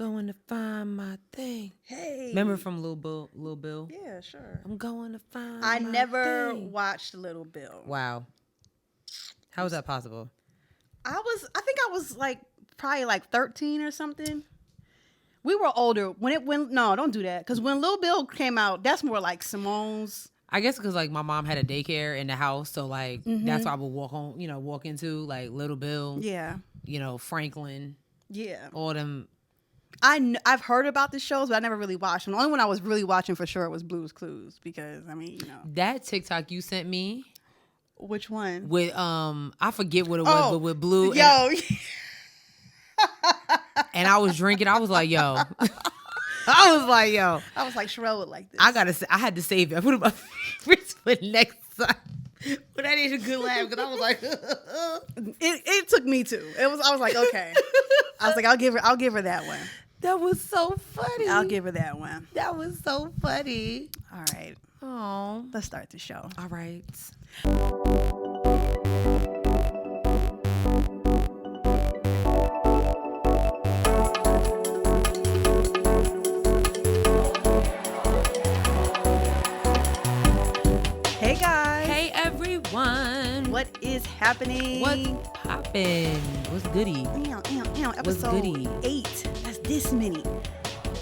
going to find my thing. Hey. Remember from Lil Bill? Yeah, sure. I'm going to find I my never thing. watched Little Bill. Wow. How is that possible? I think I was like probably like 13 or something. We were older no, don't do that. Because when Lil Bill came out, that's more like Simone's. I guess because like my mom had a daycare in the house, so like that's why I would walk into like Little Bill. Yeah. Franklin. Yeah. All them. I've heard about the shows, but I never really watched them. The only one I was really watching for sure was Blue's Clues because That TikTok you sent me. Which one? With I forget what it was, but with Blue. Yo. And I was drinking. I was like, yo. I was like, Sherelle would like this. I had to save it. I put it on my favorites for next time. But that is a good laugh because I was like, it took me too. I was like, okay. I was like, I'll give her that one. That was so funny. I'll give her that one. That was so funny. All right. Oh, let's start the show. All right. Hey guys. Hey everyone. What is happening? What's poppin'? What's goody? Episode 8. That's this many.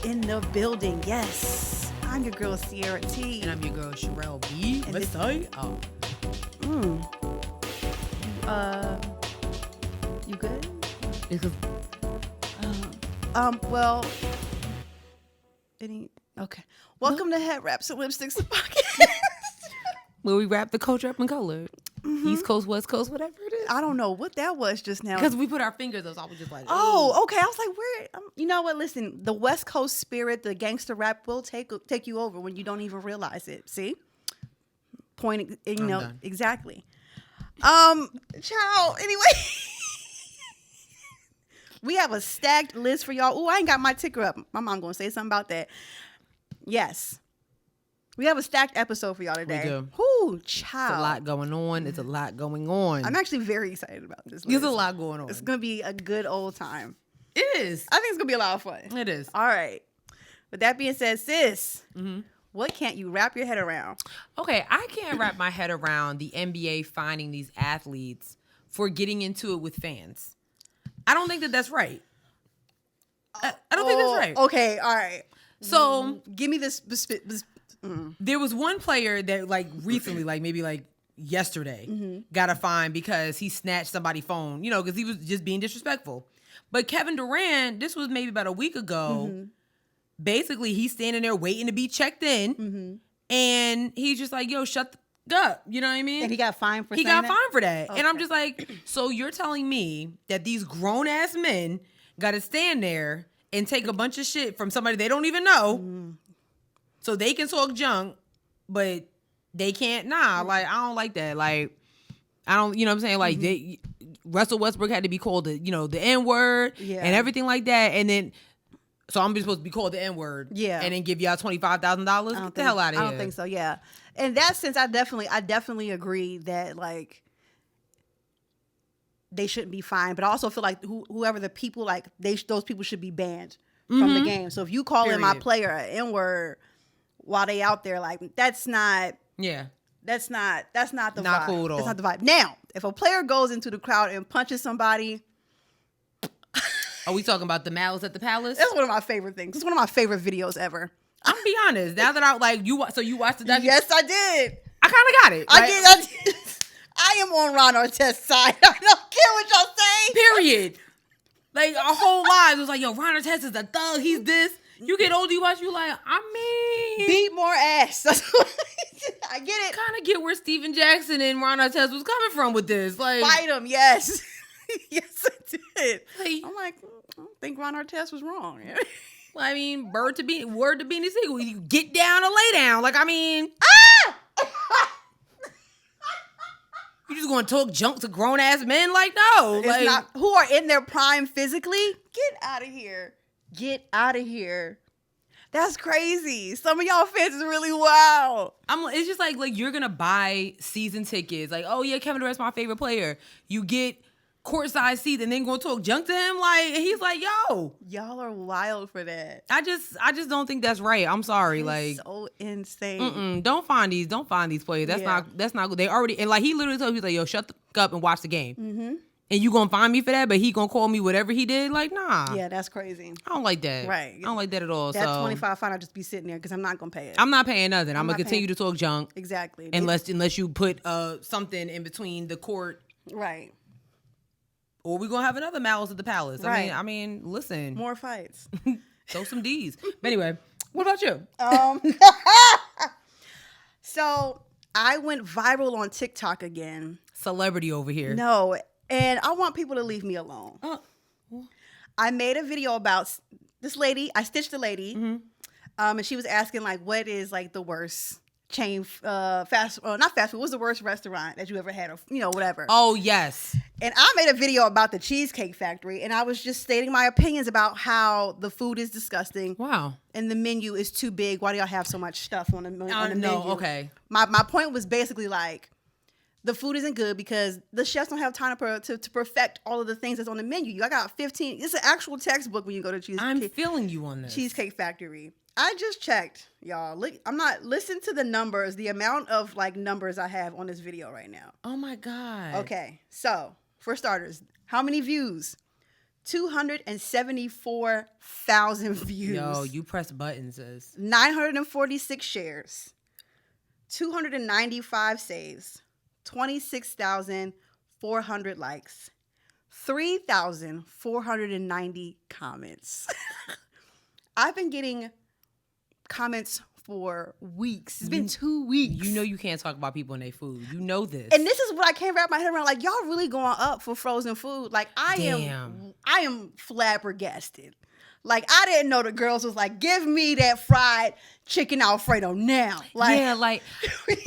In the building. Yes. I'm your girl Sierra T. And I'm your girl Sherelle B. And Let's say. You good? Because okay. Welcome to Headwraps and Lipsticks podcast. Where we wrap the culture up in color. East Coast, West Coast, whatever it is. I don't know what that was just now. Because we put our fingers up, so I was just like, oh, okay. I was like, where? You know what? Listen, the West Coast spirit, the gangster rap will take you over when you don't even realize it. See? Point, exactly. Ciao. Anyway. We have a stacked list for y'all. Ooh, I ain't got my ticker up. My mom gonna say something about that. Yes. We have a stacked episode for y'all today. We do. Ooh, child. It's a lot going on. It's a lot going on. I'm actually very excited about this list. There's a lot going on. It's going to be a good old time. It is. I think it's going to be a lot of fun. It is. All right. With that being said, sis, what can't you wrap your head around? Okay, I can't wrap my head around the NBA finding these athletes for getting into it with fans. I don't think that that's right. I don't think that's right. Okay, all right. So, give me this. There was one player that like recently, like maybe like yesterday, got a fine because he snatched somebody's phone, because he was just being disrespectful. But Kevin Durant, this was maybe about a week ago, basically he's standing there waiting to be checked in, and he's just like, yo, shut up. You know what I mean? And he got fined for that? He got fined for that. Okay. And I'm just like, so you're telling me that these grown-ass men got to stand there and take a bunch of shit from somebody they don't even know so they can talk junk, but they can't? Nah, like, I don't like that. Like, I don't, you know what I'm saying? Like, Russell Westbrook had to be called the N-word and everything like that. And then, so I'm supposed to be called the N-word and then give y'all $25,000? Get the hell out of here. I don't think so, yeah. In that sense, I definitely agree that, like, they shouldn't be fined, but I also feel like whoever the people, like, those people should be banned from the game. So if you call in my player an N-word while they out there, like, that's not the vibe. Not cool at all. That's not the vibe. Now, if a player goes into the crowd and punches somebody, are we talking about the Malice at the Palace? that's one of my favorite things. It's one of my favorite videos ever. I'm gonna be honest. Now that I like you, so you watched the documentary? Yes, I did. I kind of got it. I did. I am on Ron Artest's side. I don't care what y'all say. Period. Like, our whole lives was like, yo, Ron Artest is a thug. He's this. You get older, you watch, you like, I mean, beat more ass. I get it. Kind of get where Steven Jackson and Ron Artest was coming from with this. Like, fight him, yes. Yes, I did. Like, I'm like, I don't think Ron Artest was wrong. Well, I mean, word to Beanie Siegel. You get down or lay down. Like, I mean, you just going to talk junk to grown ass men? Like, no. It's not, who are in their prime physically? Get out of here. Get out of here. That's crazy. Some of y'all fans is really wild. It's just like you're going to buy season tickets. Like, oh yeah, Kevin Durant's my favorite player. You get courtside seat and then gonna talk junk to him? Like, and he's like, yo, y'all are wild for that. I just don't think that's right. I'm sorry. Like, so insane. Don't find these players. That's not good. They already, and like, he literally told me, he's like, yo, shut the fuck up and watch the game. Mm-hmm. And you gonna find me for that, but he gonna call me whatever he did? Like, nah. Yeah, that's crazy. I don't like that. Right. I don't like that at all. That so $25 fine, I'll just be sitting there because I'm not gonna pay it. I'm not paying nothing. I'm gonna continue to talk junk. Exactly. Unless you put something in between the court. Right. Or we're gonna have another Malice at the Palace. Right. I mean, listen. More fights. Throw some D's. But anyway, what about you? So I went viral on TikTok again. Celebrity over here. No. And I want people to leave me alone. I made a video about this lady. I stitched a lady. Mm-hmm. And she was asking, like, what is, like, the worst chain, not fast food, what's the worst restaurant that you ever had, or, you know, whatever. Oh, yes. And I made a video about the Cheesecake Factory, and I was just stating my opinions about how the food is disgusting. Wow. And the menu is too big. Why do y'all have so much stuff on the menu? Okay. My point was basically, like, the food isn't good because the chefs don't have time to perfect all of the things that's on the menu. I got 15. It's an actual textbook when you go to Cheesecake. I'm feeling you on this. Cheesecake Factory. I just checked, y'all. Listen to the numbers, the amount of, like, numbers I have on this video right now. Oh, my God. Okay. So, for starters, how many views? 274,000 views. Yo, you press buttons, sis. 946 shares. 295 saves. 26,400 likes, 3,490 comments. I've been getting comments for weeks. It's been 2 weeks. You know you can't talk about people and their food. You know this. And this is what I can't wrap my head around. Like, y'all really going up for frozen food. Like, I am flabbergasted. Like, I didn't know the girls was like, give me that fried chicken Alfredo now. Like, yeah, like,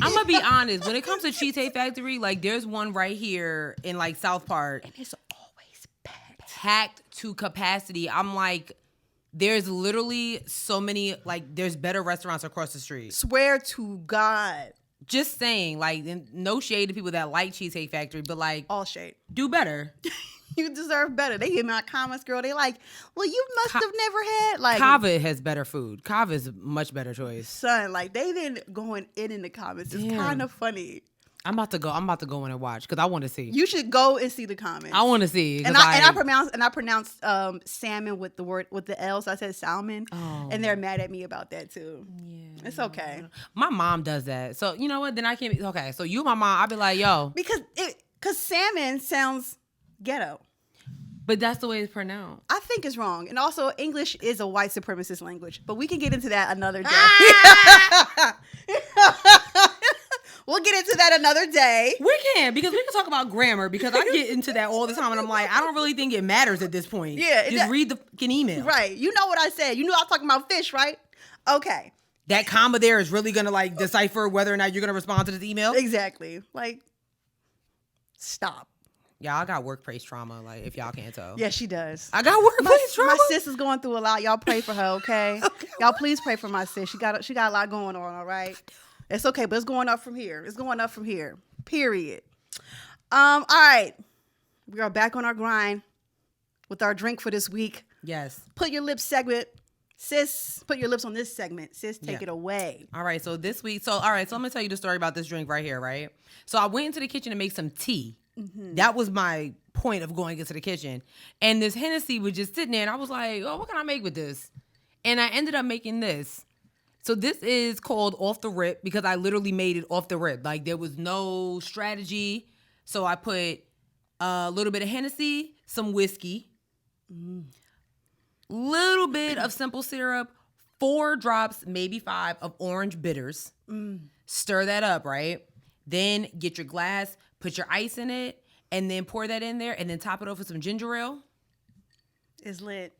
I'm going to be honest. When it comes to Cheesecake Factory, like, there's one right here in, like, South Park. And it's always packed. Packed to capacity. I'm like, there's literally so many, like, there's better restaurants across the street. Swear to God. Just saying, like, no shade to people that like Cheesecake Factory, but, like, all shade. Do better. You deserve better. They hit my comments, girl. They like, well, you must have never had, like, Kava has better food. Kava is a much better choice. Son, like, they been going in the comments. It's kind of funny. I'm about to go in and watch because I want to see. You should go and see the comments. I want to see. And I pronounced salmon with the L, so I said salmon. Oh. And they're mad at me about that too. Yeah, it's okay. My mom does that, so you know what? Then I can't be okay. So you, my mom, I'll be like, yo, because salmon sounds ghetto. But that's the way it's pronounced. I think it's wrong. And also, English is a white supremacist language. But we can get into that another day. We'll get into that another day. We can, because we can talk about grammar, because I get into that all the time. And I'm like, I don't really think it matters at this point. Yeah. Just read the fucking email. Right. You know what I said. You know I was talking about fish, right? Okay. That comma there is really going to, like, decipher whether or not you're going to respond to this email? Exactly. Like, stop. Y'all got workplace trauma, like, if y'all can't tell. Yeah, she does. I got workplace trauma. My sis is going through a lot. Y'all pray for her, okay? Y'all please pray for my sis. She got a lot going on, all right? It's okay, but it's going up from here. It's going up from here. Period. All right. We are back on our grind with our drink for this week. Yes. Put your lips segment. Sis, put your lips on this segment. Sis, take it away. All right, so this week, so I'm going to tell you the story about this drink right here, right? So I went into the kitchen to make some tea. Mm-hmm. That was my point of going into the kitchen. And this Hennessy was just sitting there, and I was like, oh, what can I make with this? And I ended up making this. So this is called Off the Rip, because I literally made it off the rip. Like, there was no strategy. So I put a little bit of Hennessy, some whiskey, little bit of simple syrup, 4 drops, maybe 5 of orange bitters. Stir that up, right? Then get your glass, put your ice in it, and then pour that in there, and then top it off with some ginger ale. It's lit.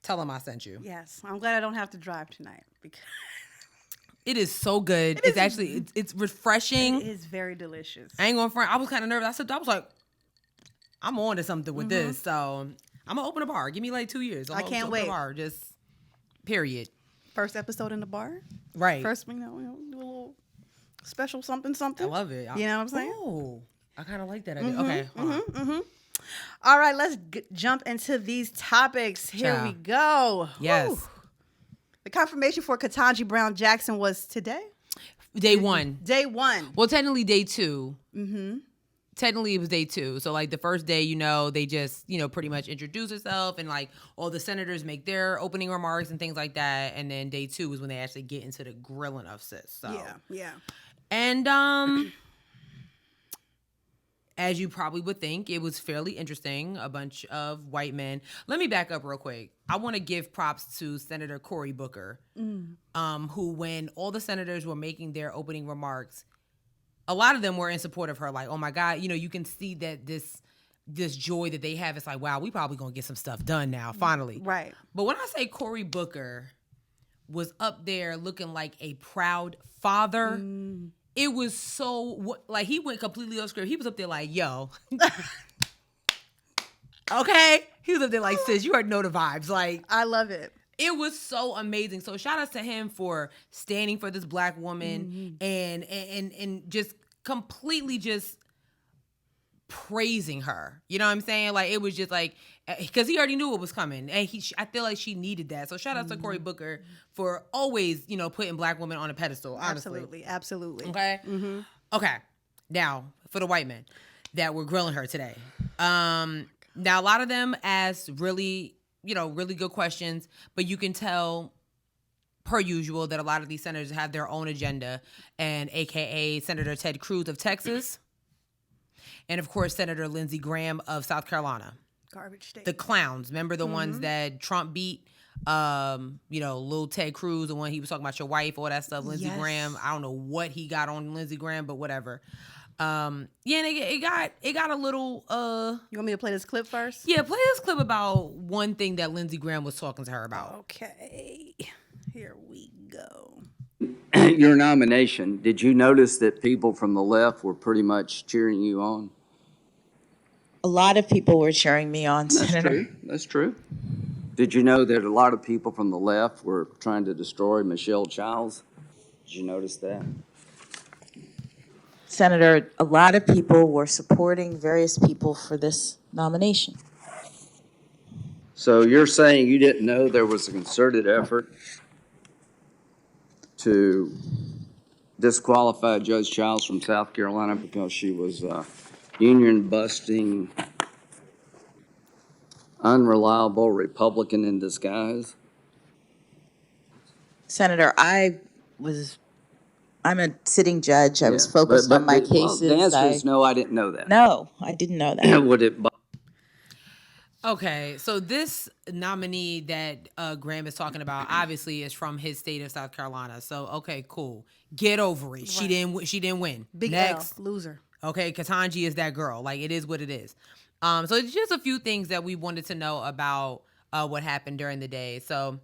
Tell them I sent you. Yes. I'm glad I don't have to drive tonight. Because it is so good. It's actually, it's refreshing. It is very delicious. I ain't going front. I was kind of nervous. I was like, I'm on to something with this. So I'm going to open a bar. Give me like 2 years. I can't wait. A bar. Just, period. First episode in the bar. Right. First, do a little special something. I love it. You know what I'm saying? Oh, I kind of like that idea. Okay. All right, let's jump into these topics. Here we go. Yes. Whew. The confirmation for KetanjiBrownJackson was today? Day one. Day one. Well, technically day two. Mm-hmm. Technically it was day two. So like the first day, they just, pretty much introduce herself and like all the senators make their opening remarks and things like that. And then day two is when they actually get into the grilling of sis. So yeah. And as you probably would think, it was fairly interesting. A bunch of white men. Let me back up real quick. I want to give props to Senator Cory Booker, who, when all the senators were making their opening remarks, a lot of them were in support of her. Like, oh my God, you can see that this joy that they have. It's like, wow, we probably gonna get some stuff done now, finally. Right. But when I say Cory Booker was up there looking like a proud father. It was so, like, he went completely off script. He was up there like, yo. Okay? He was up there like, sis, you already know the vibes. Like, I love it. It was so amazing. So shout out to him for standing for this black woman and just completely just praising her. You know what I'm saying? Like, it was just like, because he already knew what was coming. And I feel like she needed that. So shout out to Cory Booker for always, putting black women on a pedestal, honestly. Absolutely. Okay? Mm-hmm. Okay. Now, for the white men that were grilling her today. Now, a lot of them asked really good questions, but you can tell, per usual, that a lot of these senators have their own agenda, and AKA Senator Ted Cruz of Texas, and of course, Senator Lindsey Graham of South Carolina. Garbage state. The clowns. Remember the ones that Trump beat? Little Ted Cruz, the one he was talking about your wife, all that stuff. Lindsey Graham. I don't know what he got on Lindsey Graham, but whatever. And it got a little You want me to play this clip first? Yeah, play this clip about one thing that Lindsey Graham was talking to her about. Okay. Here we go. Your nomination, did you notice that people from the left were pretty much cheering you on? A lot of people were cheering me on, Senator. That's true. Did you know that a lot of people from the left were trying to destroy Michelle Childs? Did you notice that? Senator, a lot of people were supporting various people for this nomination. So you're saying you didn't know there was a concerted effort to disqualify Judge Childs from South Carolina because she was union-busting, unreliable Republican in disguise? Senator, I'm a sitting judge. I was focused on my cases. Well, the answer is no, I didn't know that. No, I didn't know that. Would it? Okay, so this nominee that Graham is talking about obviously is from his state of South Carolina. So okay, cool. Get over it. Right. She didn't win. Big Next. L, loser. Okay, Ketanji is that girl. Like, it is what it is. So it's just a few things that we wanted to know about what happened during the day. So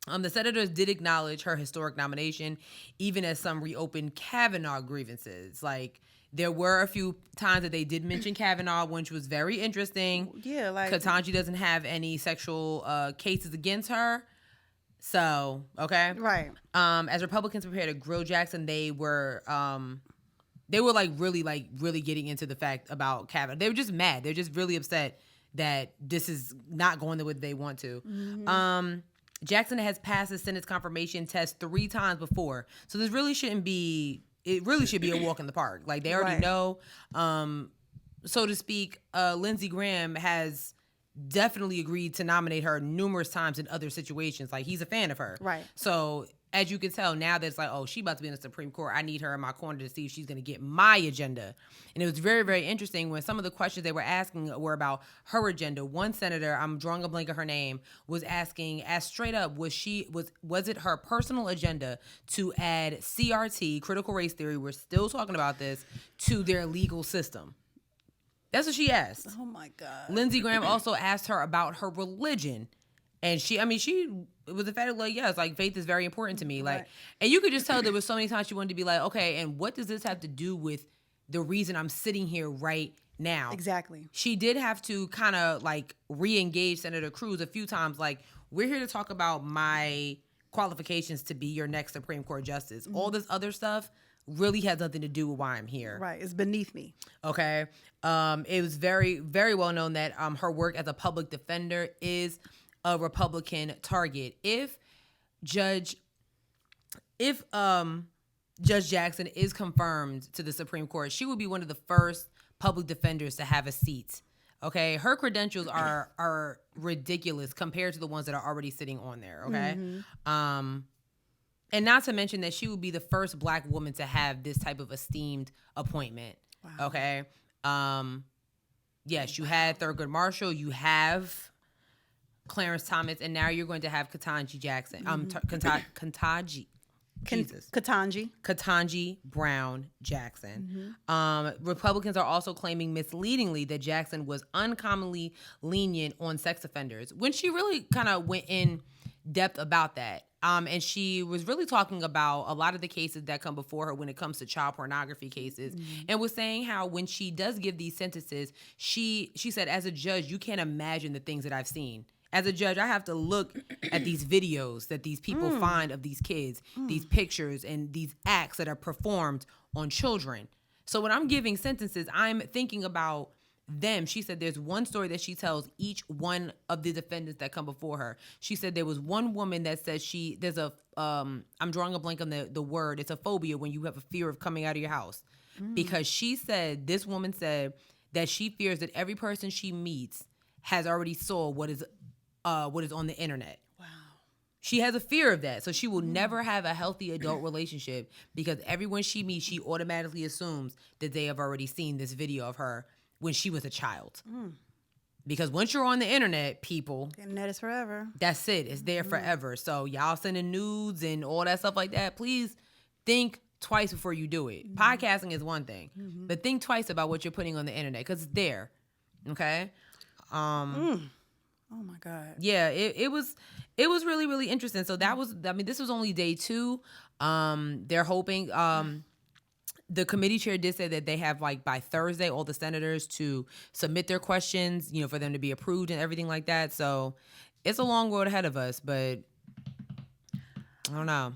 the senators did acknowledge her historic nomination, even as some reopened Kavanaugh grievances. Like, there were a few times that they did mention Kavanaugh, which was very interesting. Yeah, like Ketanji doesn't have any sexual cases against her. So, okay. Right. As Republicans prepared to grill Jackson, they were really getting into the fact about Kavanaugh. They were just mad. They're just really upset that this is not going the way they want to. Mm-hmm. Jackson has passed the Senate's confirmation test 3 times before. So this really shouldn't be, it really should be a walk in the park. Like, they already know, so to speak. Lindsey Graham has definitely agreed to nominate her numerous times in other situations. Like, he's a fan of her. Right. So as you can tell now that it's like, oh, she about to be in the Supreme Court. I need her in my corner to see if she's going to get my agenda. And it was very, very interesting when some of the questions they were asking were about her agenda. One senator, I'm drawing a blank of her name, was asking, asked straight up, was it her personal agenda to add CRT, critical race theory, we're still talking about this, to their legal system? That's what she asked. Oh my God. Lindsey Graham also asked her about her religion. And she was emphatic, like, yes, like, faith is very important to me. Like, and you could just tell there was so many times she wanted to be like, okay, and what does this have to do with the reason I'm sitting here right now? Exactly. She did have to kind of like re-engage Senator Cruz a few times. Like, we're here to talk about my qualifications to be your next Supreme Court justice. Mm-hmm. All this other stuff, really has nothing to do with why I'm here. Right. It's beneath me. Okay. It was very, very well known that her work as a public defender is a Republican target. If Judge Jackson is confirmed to the Supreme Court, she will be one of the first public defenders to have a seat. Okay, her credentials are ridiculous compared to the ones that are already sitting on there. Okay, and not to mention that she will be the first Black woman to have this type of esteemed appointment. Wow. Okay, yes, you had Thurgood Marshall, you have Clarence Thomas, and now you're going to have Ketanji Jackson. Ketanji Brown Jackson. Republicans are also claiming misleadingly that Jackson was uncommonly lenient on sex offenders, when she really kind of went in depth about that. And she was really talking about a lot of the cases that come before her when it comes to child pornography cases, and was saying how when she does give these sentences, she said, as a judge, you can't imagine the things that I've seen. As a judge, I have to look at these videos that these people find of these kids, these pictures, and these acts that are performed on children. So when I'm giving sentences, I'm thinking about them. She said there's one story that she tells each one of the defendants that come before her. She said there was one woman that says I'm drawing a blank on the word. It's a phobia when you have a fear of coming out of your house. Because this woman said that she fears that every person she meets has already saw what is on the internet. Wow. She has a fear of that. So she will never have a healthy adult relationship because everyone she meets, she automatically assumes that they have already seen this video of her when she was a child. Because once you're on the internet, people... The internet is forever. That's it. It's there forever. So y'all sending nudes and all that stuff like that, please think twice before you do it. Podcasting is one thing. But think twice about what you're putting on the internet because it's there. Okay? Oh my God. Yeah, it was really, really interesting. So this was only day 2. They're hoping, the committee chair did say that they have by Thursday, all the senators to submit their questions, for them to be approved and everything like that. So it's a long road ahead of us, but I don't know.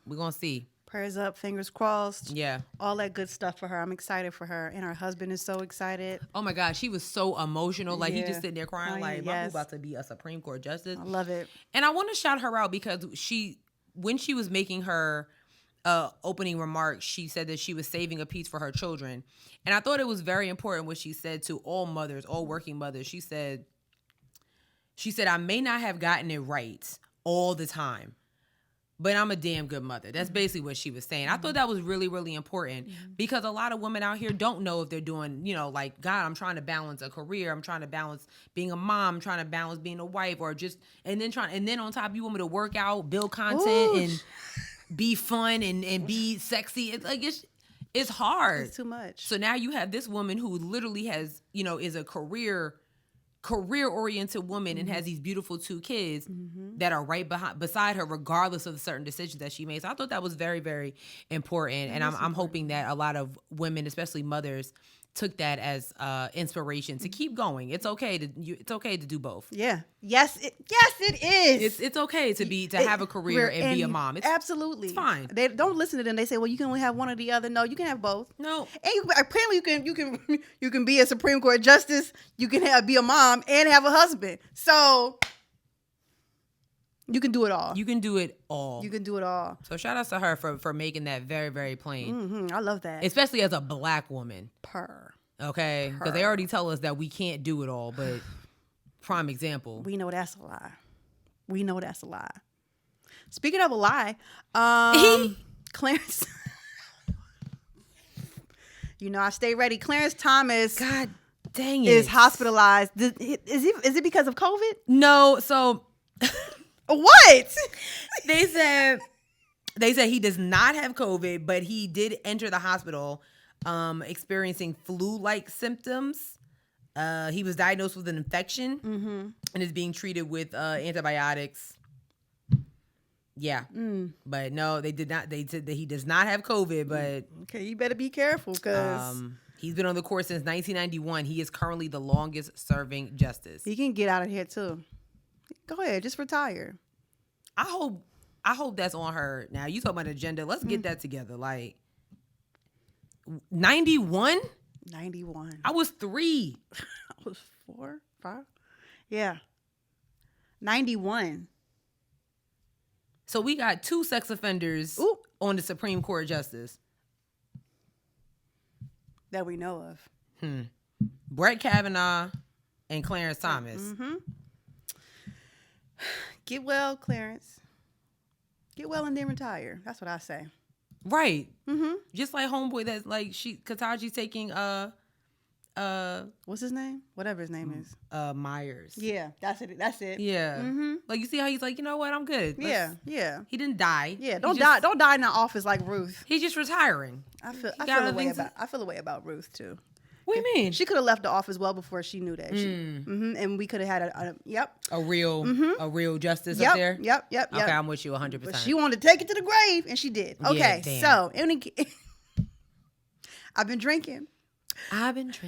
We're going to see. Prayers up, fingers crossed. Yeah. All that good stuff for her. I'm excited for her. And her husband is so excited. Oh my God, she was so emotional. He just sitting there crying my boo about to be a Supreme Court justice. I love it. And I want to shout her out because when she was making her opening remarks, she said that she was saving a piece for her children. And I thought it was very important what she said to all mothers, all working mothers. She said, I may not have gotten it right all the time, but I'm a damn good mother. That's basically what she was saying. I thought that was really, really important because a lot of women out here don't know if they're doing, God, I'm trying to balance a career. I'm trying to balance being a mom. I'm trying to balance being a wife and then on top, you want me to work out, build content and be fun and be sexy. It's hard. It's too much. So now you have this woman who literally has, is a career-oriented woman and has these beautiful 2 kids that are right beside her, regardless of the certain decisions that she makes. So I thought that was very, very important, and I'm hoping that a lot of women, especially mothers, took that as inspiration to keep going. It's okay to do both. Yeah. Yes, it is. It's okay to have a career and be a mom. Absolutely. It's fine. They don't listen to them. They say, well, you can only have one or the other. No, you can have both. No. And apparently you can be a Supreme Court justice, you can be a mom and have a husband. So you can do it all. You can do it all. You can do it all. So shout out to her for making that very, very plain. I love that. Especially as a Black woman. Purr. Okay? Because they already tell us that we can't do it all, but prime example. We know that's a lie. Speaking of a lie, Clarence... I stay ready. Clarence Thomas... God dang it. ...is hospitalized. Is it because of COVID? No, so... What? They said he does not have COVID, but he did enter the hospital experiencing flu-like symptoms. He was diagnosed with an infection and is being treated with antibiotics. Yeah. But no, they did not. They said that he does not have COVID, but... Okay, you better be careful because... he's been on the court since 1991. He is currently the longest serving justice. He can get out of here too. Go ahead, just retire. I hope that's on her. Now you talking about agenda. Let's get that together. 91? 91. I was 3. I was 4, 5. Yeah. 91. So we got 2 sex offenders on the Supreme Court justice. That we know of. Brett Kavanaugh and Clarence Thomas. Mm-hmm. Get well, Clarence. Get well and then retire. That's what I say. Right. Mm-hmm. Just like homeboy that's like Ketanji's taking what's his name? Whatever his name is. Myers. Yeah, that's it. Yeah. Mm-hmm. Like you see how he's like, you know what, I'm good. Yeah. He didn't die. Yeah, don't die in the office like Ruth. He's just retiring. I feel a way about Ruth too. What do you mean? She could have left the office well before she knew that. And we could have had a real justice up there. Yep. Okay, I'm with you 100%. But she wanted to take it to the grave, and she did. Okay, so I've been drinking. Last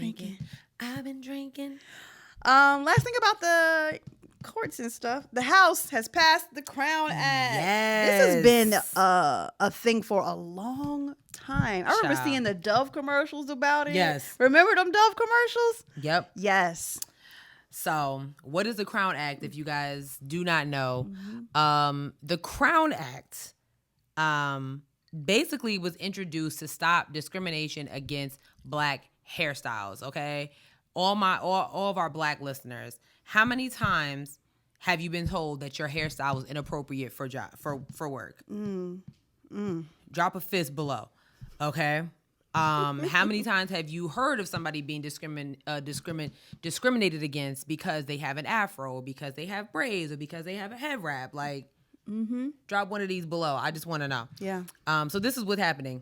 thing about the courts and stuff. The House has passed the Crown Act. Yes. This has been a thing for a long time. I remember seeing the Dove commercials about it. Yes. Remember them Dove commercials? Yep. Yes. So, what is the Crown Act, if you guys do not know? The Crown Act basically was introduced to stop discrimination against Black hairstyles, okay? All of our Black listeners, how many times have you been told that your hairstyle was inappropriate for work? Drop a fist below, okay? How many times have you heard of somebody being discriminated against because they have an afro, because they have braids, or because they have a head wrap? Like, drop one of these below. I just want to know. Yeah. So this is what's happening.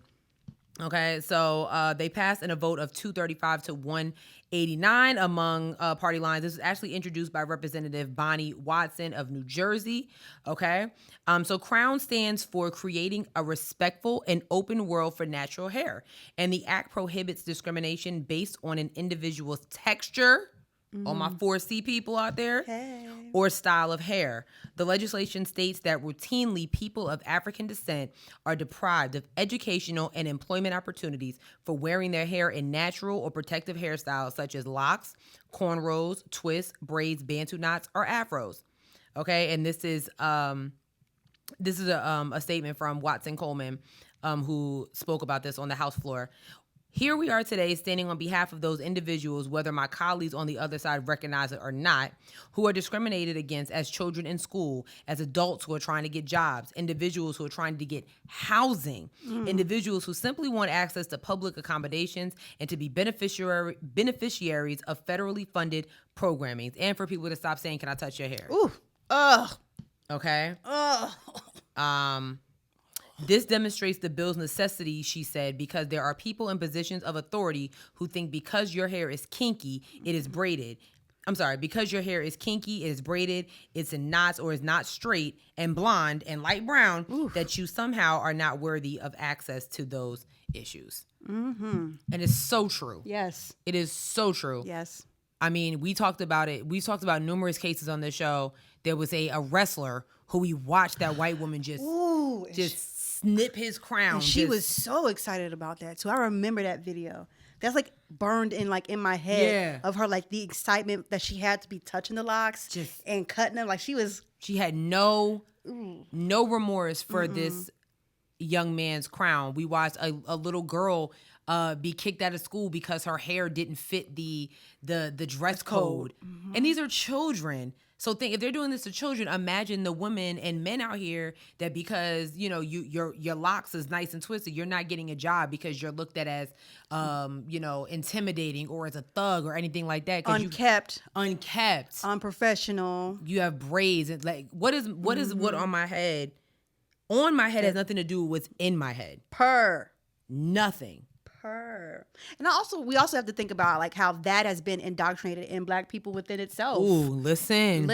Okay, so they passed in a vote of 235 to 189 among party lines. This was actually introduced by Representative Bonnie Watson of New Jersey. Okay, so Crown stands for Creating a Respectful and Open World for Natural Hair. And the act prohibits discrimination based on an individual's texture, all my 4C people out there, or style of hair. The legislation states that routinely people of African descent are deprived of educational and employment opportunities for wearing their hair in natural or protective hairstyles such as locks, cornrows, twists, braids, bantu knots, or afros. Okay, and this is a statement from Watson Coleman, who spoke about this on the House floor. Here we are today standing on behalf of those individuals, whether my colleagues on the other side recognize it or not, who are discriminated against as children in school, as adults who are trying to get jobs, individuals who are trying to get housing, individuals who simply want access to public accommodations and to be beneficiaries of federally funded programming, and for people to stop saying, "Can I touch your hair?" Ooh. Ugh. Okay. Ugh. This demonstrates the bill's necessity, she said, because there are people in positions of authority who think because your hair is kinky, it is braided. Because your hair is kinky, it is braided, it's in knots, or is not straight and blonde and light brown, that you somehow are not worthy of access to those issues. And it's so true. Yes. It is so true. Yes. I mean, we talked about it. We talked about numerous cases on this show. There was a wrestler who we watched that white woman just snip his crown. And she was so excited about that too. I remember that video. That's like burned in my head of her, like the excitement that she had to be touching the locks and cutting them. Like she had no remorse for this young man's crown. We watched a little girl be kicked out of school because her hair didn't fit the dress code. And these are children. So think, if they're doing this to children, imagine the women and men out here that because, your locks is nice and twisted, you're not getting a job because you're looked at as, intimidating or as a thug or anything like that. Unkept. Unprofessional. You have braids. And what on my head? On my head has nothing to do with what's in my head. Nothing. And we also have to think about how that has been indoctrinated in Black people within itself. Ooh, listen.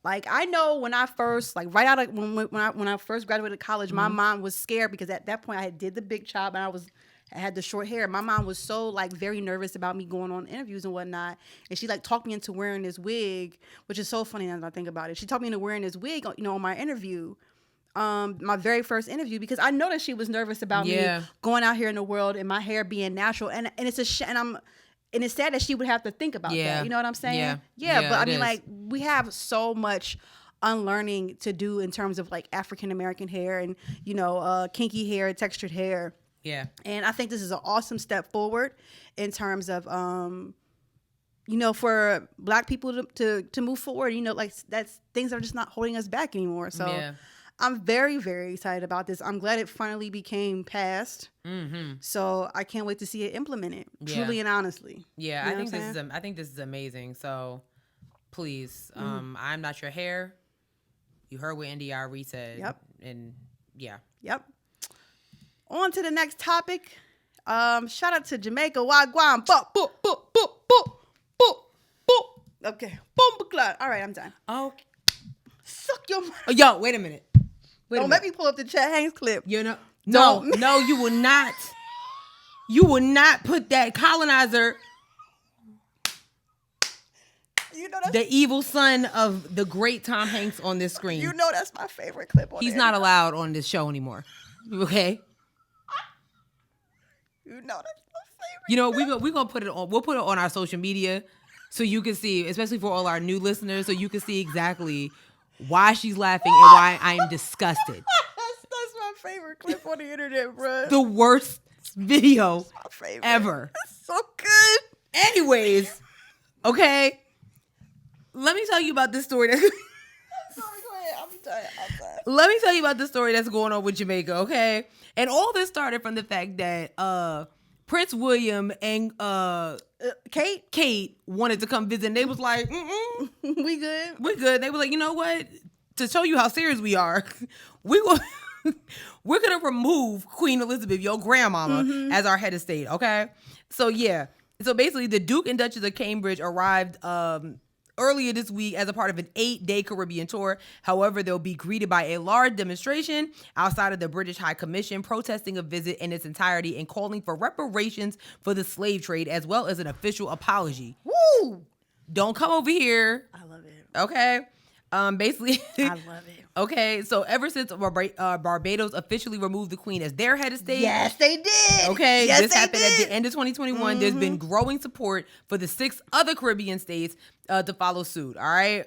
Like I know when I first right out of when I first graduated college, my mom was scared because at that point I did the big chop and I had the short hair. My mom was so very nervous about me going on interviews and whatnot, and she talked me into wearing this wig, which is so funny now that I think about it. She talked me into wearing this wig, on my interview. my very first interview because I know that she was nervous about me going out here in the world and my hair being natural. And it's and it's sad that she would have to think about that. You know what I'm saying? Yeah. But I mean, like, we have so much unlearning to do in terms of like African American hair and, you know, kinky hair, textured hair. Yeah. And I think this is an awesome step forward in terms of, you know, for Black people to move forward. You know, like, that's things are just not holding us back anymore. So I'm very, very excited about this. I'm glad it finally became passed. Mm-hmm. So I can't wait to see it implemented, truly and honestly. Yeah, you know I think this is amazing. So please, I'm not your hair. You heard what NDRE said. Yep. And Yep. On to the next topic. Shout out to Jamaica. Wagwan. Okay. Boom. All right, I'm done. Okay. Suck your mouth. Oh, yo, wait a minute. Don't let me pull up the Chet Hanks clip. You know, no, you will not. You will not put that colonizer. You know the evil son of the great Tom Hanks on this screen. You know that's my favorite clip. He's not allowed on this show anymore. Okay. You know that's my favorite. You know we're gonna put it on. We'll put it on our social media so you can see, especially for all our new listeners, so you can see exactly why she's laughing and why I'm disgusted. That's my favorite clip on the internet, bro. The worst video ever. That's so good. Anyways, okay. Let me tell you about this story. Sorry, go ahead. I'm tired. Let me tell you about the story that's going on with Jamaica, okay? And all this started from the fact that Prince William and Kate wanted to come visit. And they was like, we good. They were like, you know what? To show you how serious we are, we're gonna remove Queen Elizabeth, your grandmama, as our head of state, okay? So yeah. So basically, the Duke and Duchess of Cambridge arrived earlier this week as a part of an 8-day Caribbean tour. However, they'll be greeted by a large demonstration outside of the British High Commission, protesting a visit in its entirety and calling for reparations for the slave trade, as well as an official apology. Woo! Don't come over here. I love it. Okay. Basically, I love it. Okay, so ever since Barbados officially removed the Queen as their head of state. Yes, they did. Okay, this happened at the end of 2021. There's been growing support for the 6 other Caribbean states to follow suit. All right.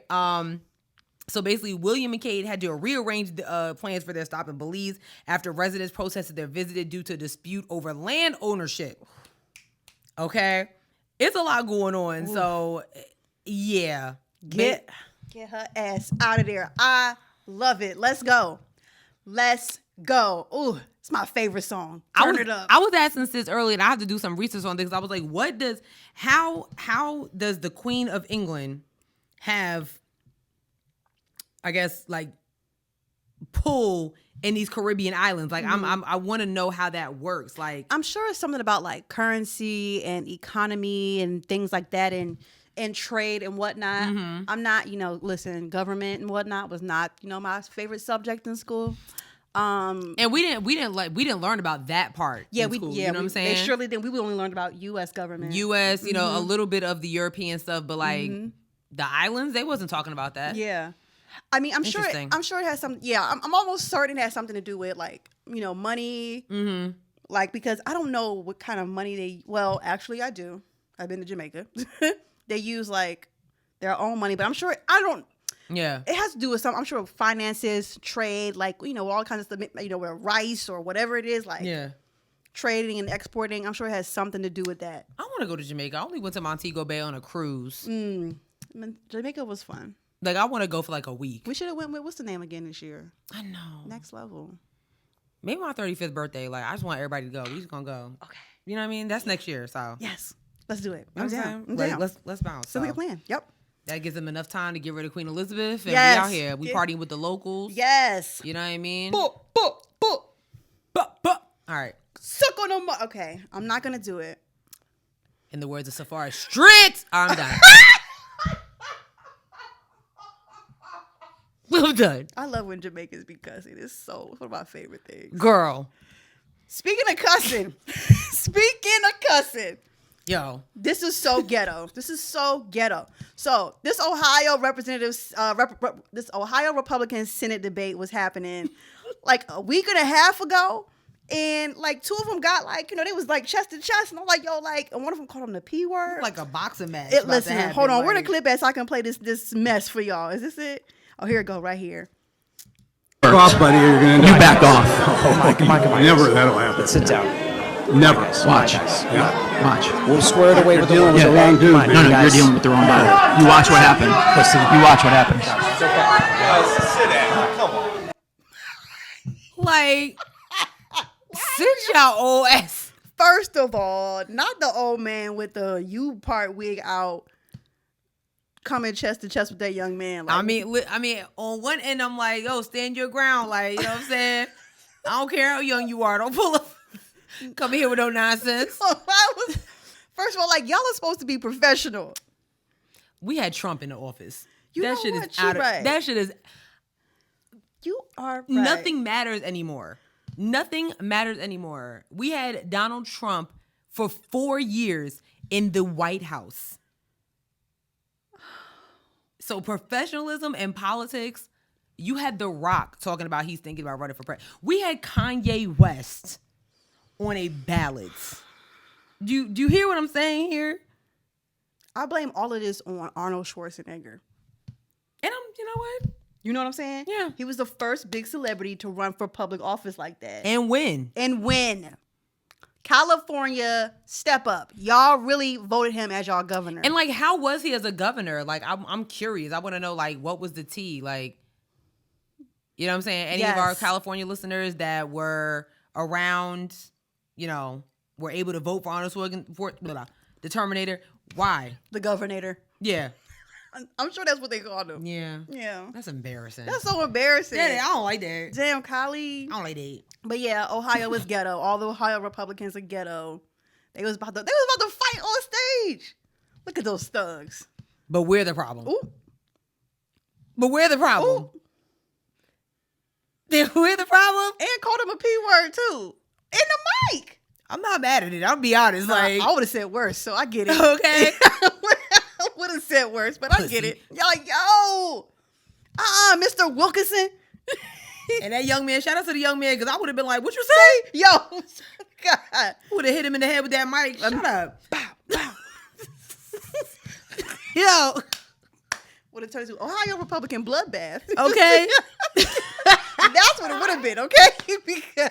So basically, William and Kate had to rearrange the plans for their stop in Belize after residents protested their visit due to a dispute over land ownership. Okay, it's a lot going on. Ooh. So yeah, get her ass out of there. I love it. Let's go. Ooh, it's my favorite song. Turn it up. I was asking sis earlier, and I had to do some research on this because I was like, how does the Queen of England have, I guess, like, pull in these Caribbean islands? Like, I want to know how that works. Like, I'm sure it's something about like currency and economy and things like that, and trade and whatnot. I'm not, listen, government and whatnot was not, my favorite subject in school. And we didn't learn about that part. Yeah, in school, you know what I'm saying? They surely didn't. We only learned about U.S. government. U.S., a little bit of the European stuff, but like the islands, they wasn't talking about that. Yeah, I mean, I'm sure it has some. Yeah, I'm almost certain it has something to do with like money. Like, because I don't know what kind of money well, actually I do. I've been to Jamaica. They use like their own money, but I'm sure it has to do with I'm sure finances, trade, like, all kinds of stuff, with rice or whatever it is, like trading and exporting. I'm sure it has something to do with that. I want to go to Jamaica. I only went to Montego Bay on a cruise. Jamaica was fun. Like, I want to go for like a week. We should have went with, what's the name again this year? I know. Next Level. Maybe my 35th birthday. Like, I just want everybody to go. We just gonna go. Okay. You know what I mean? That's next year, so. Yes. Let's do it. I'm down. Let's bounce. So we can plan. Yep. That gives them enough time to get rid of Queen Elizabeth and we out here. We partying with the locals. Yes. You know what I mean? All right. Suck on them. Okay. I'm not going to do it. In the words of Safari, strict. I'm done. I'm done. I love when Jamaicans be cussing. It's one of my favorite things. Girl. Speaking of cussing. Yo. This is so ghetto. So this Ohio Republican Senate debate was happening like a week and a half ago. And like 2 of them got like, they was like chest to chest. And I'm like, yo, like, and one of them called them the P word. Like a boxing match. Listen, hold on. Where the clip at so I can play this mess for y'all? Is this it? Oh, here it go, right here. Back off, buddy. You're gonna You back off. Oh, come on. Never that'll happen. Sit down. Never. Watch. Yeah. Watch. We'll square it away with the dealing with the wrong dude. No, you're dealing with the wrong guy. You watch what happens. You watch what happens. Sit down. Come on. Like, sit y'all old ass. First of all, not the old man with the U-part wig out coming chest to chest with that young man. Like, I mean, on one end, I'm like, yo, stand your ground. Like, you know what I'm saying? I don't care how young you are. Don't pull up. Come here with no nonsense. First of all, like, y'all are supposed to be professional. We had Trump in the office. You that know shit what? is out of. Right. That shit is. You are right. Nothing matters anymore. Nothing matters anymore. We had Donald Trump for 4 years in the White House. So professionalism and politics, you had The Rock talking about he's thinking about running for president. We had Kanye West on a ballot. Do you hear what I'm saying here? I blame all of this on Arnold Schwarzenegger. And you know what? You know what I'm saying? Yeah. He was the first big celebrity to run for public office like that. And win. California, step up. Y'all really voted him as y'all governor. And like, how was he as a governor? Like, I'm curious. I want to know, like, what was the tea? Like, you know what I'm saying? Any of our California listeners that were around, were able to vote for Arnold Schwarzenegger, the Terminator. Why? The governor. Yeah. I'm sure that's what they called him. Yeah. Yeah. That's embarrassing. That's so embarrassing. Yeah, I don't like that. Damn, Kylie. I don't like that. But yeah, Ohio is ghetto. All the Ohio Republicans are ghetto. They was about to fight on stage. Look at those thugs. But we're the problem. Ooh. But we're the problem. Ooh. We're the problem. And called him a P word too. In the mic. I'm not mad at it. I'll be honest. Like, I would have said worse, so I get it. Okay. I would have said worse, but I get it. Y'all like, yo, Mr. Wilkinson. And that young man, shout out to the young man, because I would have been like, what you say? Yo, God. Would have hit him in the head with that mic. Shut up. Bow, bow. Yo. Would have turned to Ohio Republican bloodbath. Okay. That's what it would have been, okay? Because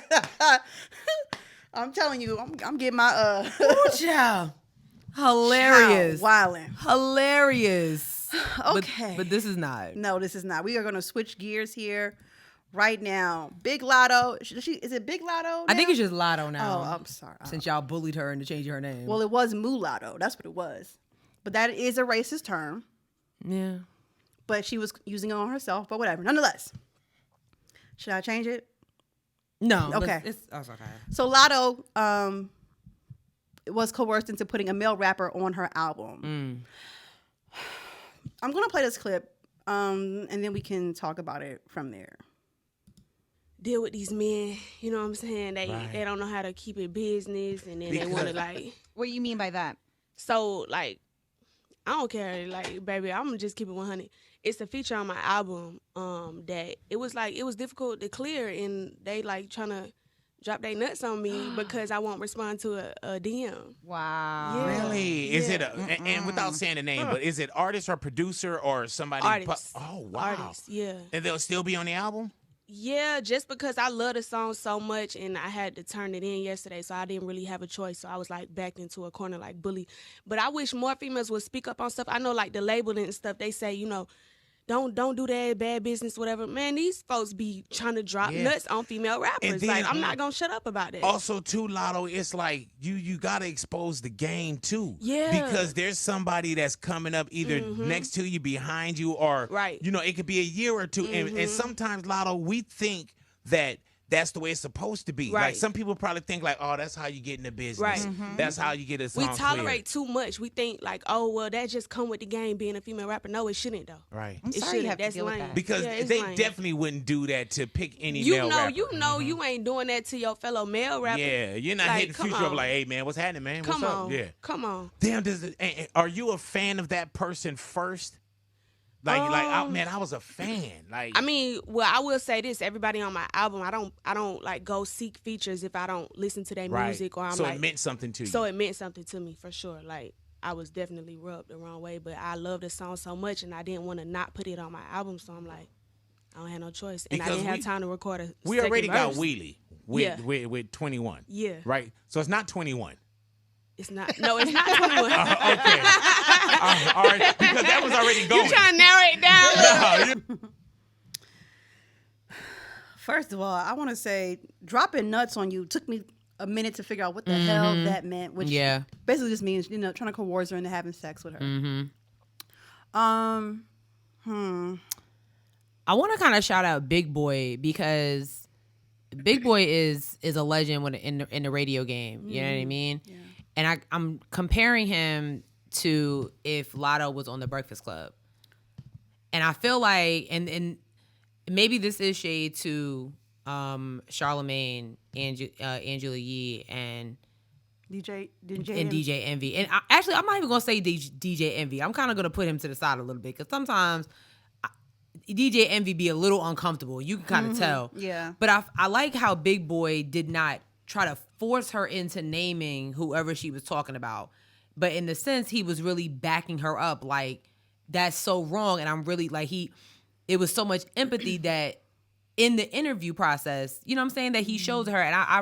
I'm telling you, I'm getting my Ooh, child. Hilarious. Wildin'. Hilarious. Okay. But this is not. No, this is not. We are going to switch gears here right now. Big Latto. Is it Big Latto now? I think it's just Latto now. Oh, I'm sorry. Since y'all bullied her into changing her name. Well, it was Mulatto. That's what it was. But that is a racist term. Yeah. But she was using it on herself, but whatever. Nonetheless. Should I change it? No. Okay. It's okay. So Latto was coerced into putting a male rapper on her album. I'm going to play this clip, and then we can talk about it from there. Deal with these men, you know what I'm saying? They don't know how to keep it business, and then they want to like. What do you mean by that? So like, I don't care. Like, baby, I'm gonna just keep it 100. It's a feature on my album that it was difficult to clear, and they like trying to drop their nuts on me because I won't respond to a DM. Wow. Yeah. Really? Is it and without saying the name, but is it artist or producer or somebody? Artist. Oh, wow. Artist, yeah. And they'll still be on the album? Yeah, just because I love the song so much and I had to turn it in yesterday, so I didn't really have a choice. So I was like backed into a corner like bully. But I wish more females would speak up on stuff. I know like the labeling and stuff, they say, don't do that, bad business, whatever. Man, these folks be trying to drop nuts on female rappers. And then, like, I'm not going to shut up about it. Also, too, Latto, it's like you got to expose the game, too. Yeah. Because there's somebody that's coming up either next to you, behind you, or, it could be a year or two. And sometimes, Latto, we think that that's the way it's supposed to be. Right. Like, some people probably think like, oh, that's how you get in the business. Right. That's how you get a song We tolerate cleared. too much. We think like, oh, well, that just come with the game being a female rapper. No, it shouldn't, though. Right. I'm sorry you have to deal with that. Because they definitely wouldn't do that to pick any male rapper. You ain't doing that to your fellow male rapper. Yeah, you're not hitting Future up like, hey, man, what's happening, man? What's up? Yeah. Come on. Damn, are you a fan of that person first? I was a fan. Like, I mean, well, I will say this: everybody on my album, I don't like go seek features if I don't listen to their music or I'm so like. It meant something to you. So it meant something to me for sure. Like I was definitely rubbed the wrong way, but I love the song so much, and I didn't want to not put it on my album. So I'm like, I don't have no choice, and I didn't have time to record a. We already verse. got Wheelie with 21. Yeah. Right. So it's not 21. It's not. No, it's not 21. Okay. All right. Because that was already going. You trying to narrow it down? First of all, I want to say dropping nuts on you took me a minute to figure out what the hell that meant, which basically just means, trying to coerce her into having sex with her. I want to kind of shout out Big Boy because Big Boy is a legend in the radio game. You know what I mean? Yeah. And I'm comparing him to if Latto was on The Breakfast Club. And I feel like, and maybe this is shade to Charlamagne, Angela Yee, and DJ Envy. And I'm not even going to say DJ Envy. I'm kind of going to put him to the side a little bit because sometimes DJ Envy be a little uncomfortable. You can kind of tell. Yeah. But I like how Big Boy did not try to force her into naming whoever she was talking about. But in the sense, he was really backing her up. Like, that's so wrong. And I'm really like, it was so much empathy that in the interview process, you know what I'm saying, that he showed her. And I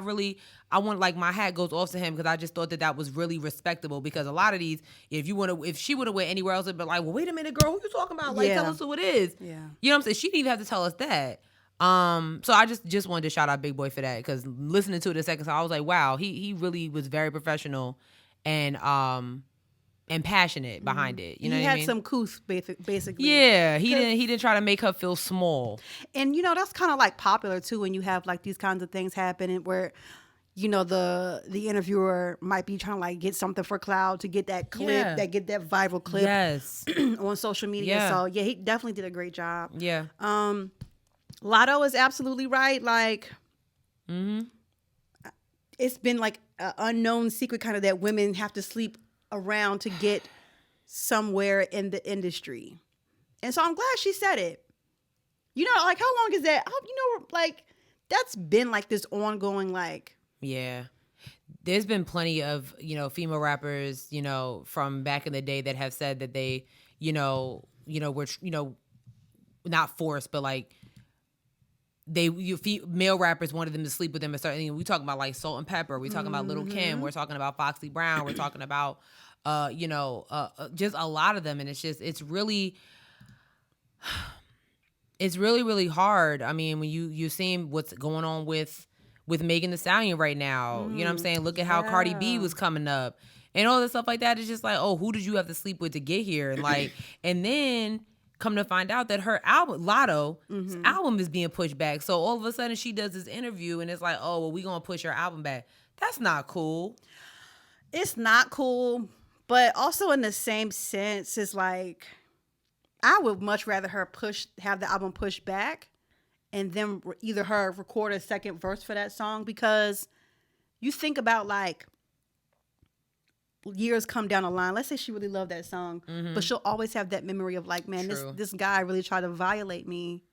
want, like, my hat goes off to him because I just thought that was really respectable because a lot of these, if she would have went anywhere else, it'd be like, well, wait a minute, girl, who you talking about? Like, tell us who it is. Yeah. You know what I'm saying? She didn't even have to tell us that. So I just wanted to shout out Big Boy for that because listening to it a second, so I was like, wow, he really was very professional and passionate behind it. You know what I mean? He had some couth, basically. Yeah, he didn't try to make her feel small. And that's kind of like popular too when you have like these kinds of things happening where the interviewer might be trying to like get something for cloud to get that clip, get that viral clip on social media. Yeah. So yeah, he definitely did a great job. Yeah. Latto is absolutely right. Like, it's been like an unknown secret kind of that women have to sleep around to get somewhere in the industry. And so I'm glad she said it. Like, how long is that? Like, that's been like this ongoing, like. Yeah. There's been plenty of, female rappers, from back in the day that have said that they, were, not forced, but like, male rappers wanted them to sleep with them and start. We talking about like Salt and Pepper. We talking about Lil' Kim. We're talking about Foxy Brown. We're talking about, just a lot of them. And it's really, really hard. I mean, when you seeing what's going on with Megan Thee Stallion right now, you know what I'm saying? Look at how Cardi B was coming up and all this stuff like that. It's just like, oh, who did you have to sleep with to get here? And like, and then come to find out that her album, Latto's album is being pushed back. So all of a sudden she does this interview and it's like, oh, well, we going to push her album back. That's not cool. It's not cool. But also in the same sense, it's like, I would much rather her have the album pushed back and then either her record a second verse for that song, because you think about like years come down the line, let's say she really loved that song, but she'll always have that memory of like, man, this guy really tried to violate me,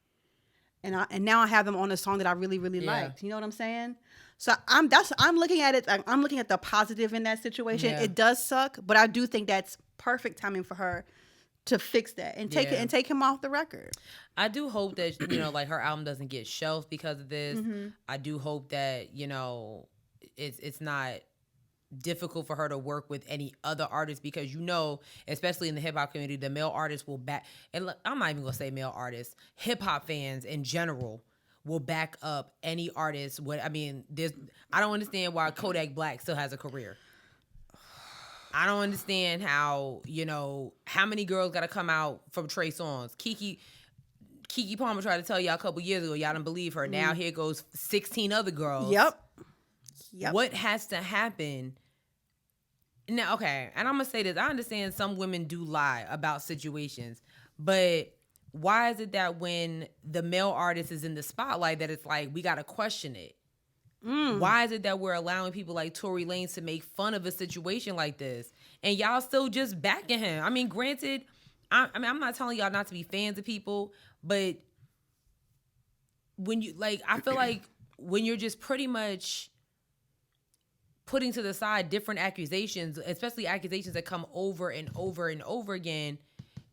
and now I have him on a song that I really, really liked. You know what I'm saying? So I'm looking at it. I'm looking at the positive in that situation. Yeah. It does suck, but I do think that's perfect timing for her to fix that and take him off the record. I do hope that like her album doesn't get shelved because of this. I do hope that it's not difficult for her to work with any other artists because especially in the hip hop community, the male artists will back. And look, I'm not even gonna say male artists. Hip hop fans in general will back up any artist. I don't understand why Kodak Black still has a career. I don't understand how many girls got to come out from Trey Songz. Keke Palmer tried to tell y'all a couple years ago, y'all didn't believe her. Now here goes 16 other girls. Yep. What has to happen? Now, okay, and I'm going to say this. I understand some women do lie about situations, but why is it that when the male artist is in the spotlight that it's like, we got to question it? Why is it that we're allowing people like Tory Lanez to make fun of a situation like this? And y'all still just backing him. I mean, granted, I mean, I'm not telling y'all not to be fans of people, but when you like, I feel like when you're just pretty much putting to the side different accusations, especially accusations that come over and over and over again,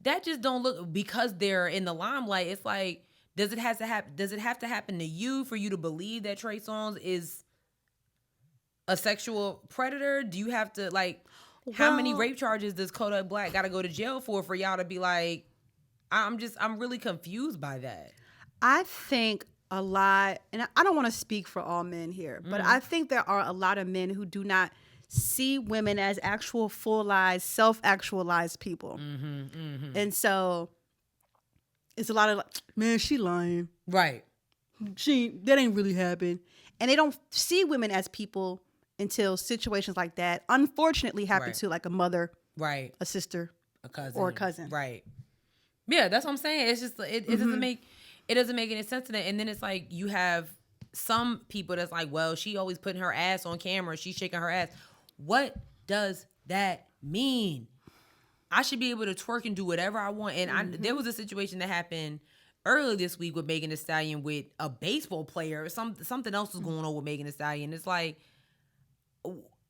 that just don't look, because they're in the limelight. It's like, does it have to happen to you for you to believe that Trey Songz is a sexual predator? Do you have to like? How many rape charges does Kodak Black got to go to jail for y'all to be like, I'm really confused by that. I think a lot, and I don't want to speak for all men here, but I think there are a lot of men who do not see women as actual full-sized, self-actualized people. And so it's a lot of like, man, she lying. Right. That ain't really happened. And they don't see women as people until situations like that unfortunately happen to like a mother, right, a sister, a cousin, or a cousin. Right. Yeah, that's what I'm saying. It's just it doesn't make any sense to that. And then it's like you have some people that's like, well, she always putting her ass on camera, she's shaking her ass. What does that mean? I should be able to twerk and do whatever I want. And there was a situation that happened earlier this week with Megan Thee Stallion with a baseball player. Something else was going on with Megan Thee Stallion. It's like,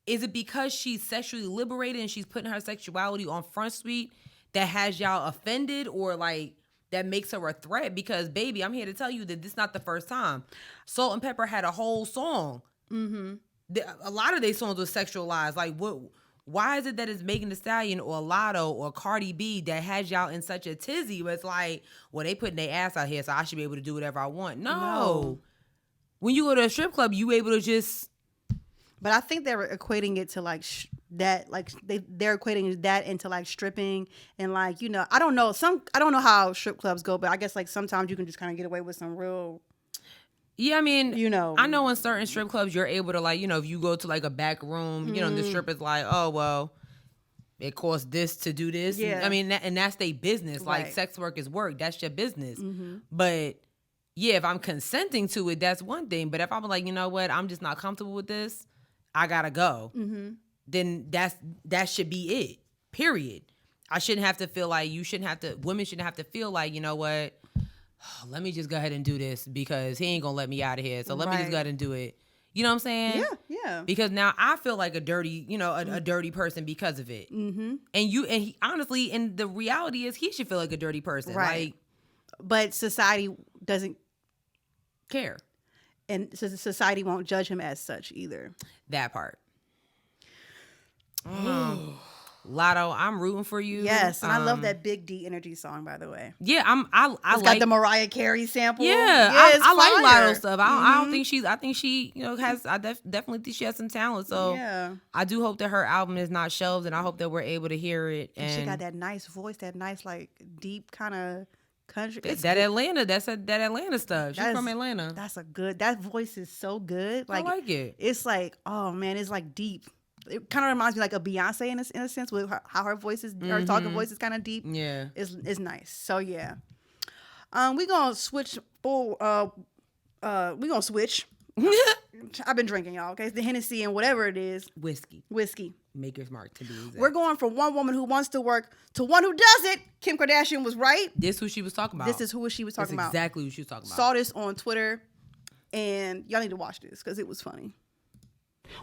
is it because she's sexually liberated and she's putting her sexuality on Front Street that has y'all offended, or like that makes her a threat? Because baby, I'm here to tell you that this is not the first time. Salt and Pepper had a whole song. A lot of their songs were sexualized. Like, what? Why is it that it's Megan Thee Stallion or Latto or Cardi B that has y'all in such a tizzy where it's like, well, they putting their ass out here, so I should be able to do whatever I want? No. When you go to a strip club, you able to just... But I think they're equating it to like that, like they're equating that into like stripping and like, you know, I don't know how strip clubs go, but I guess like sometimes you can just kind of get away with some real. Yeah, I mean, you know, I know in certain strip clubs you're able to like, you know, if you go to like a back room, you know, the stripper's like, oh well, it costs this to do this. Yeah. I mean, and that's their business. Right. Like sex work is work. That's your business. But yeah, if I'm consenting to it, that's one thing. But if I'm like, you know what, I'm just not comfortable with this, I gotta go. Then that should be it. Period. I shouldn't have to feel like women shouldn't have to feel like, you know what, let me just go ahead and do this because he ain't gonna let me out of here. So let me just go ahead and do it. You know what I'm saying? Yeah. Because now I feel like a dirty, you know, a dirty person because of it. And he honestly, and the reality is he should feel like a dirty person. Right. Like, but society doesn't care. And society won't judge him as such either. That part. Latto, I'm rooting for you. Yes, and I love that Big D Energy song, by the way. Yeah, I it's got the Mariah Carey sample. Yeah, I like Latto stuff. I don't think I think she, you know, has. I definitely think she has some talent. So yeah, I do hope that her album is not shelved, and I hope that we're able to hear it. And she got that nice voice, that nice like deep kind of country. That Atlanta, that Atlanta stuff. She's from Atlanta. That voice is so good. Like, I like it. It's like, oh man, it's like deep. It kind of reminds me like of Beyonce in a sense with how her voice is, her talking voice is kind of deep. Yeah, it's nice. So yeah, we gonna switch. We gonna switch. I've been drinking, y'all. Okay, it's the Hennessy and whatever it is, whiskey. Maker's Mark to be exact. We're going from one woman who wants to work to one who does it. Kim Kardashian was right. This is who she was talking about. This is who she was talking about. Exactly who she was talking about. Saw this on Twitter, and y'all need to watch this because it was funny.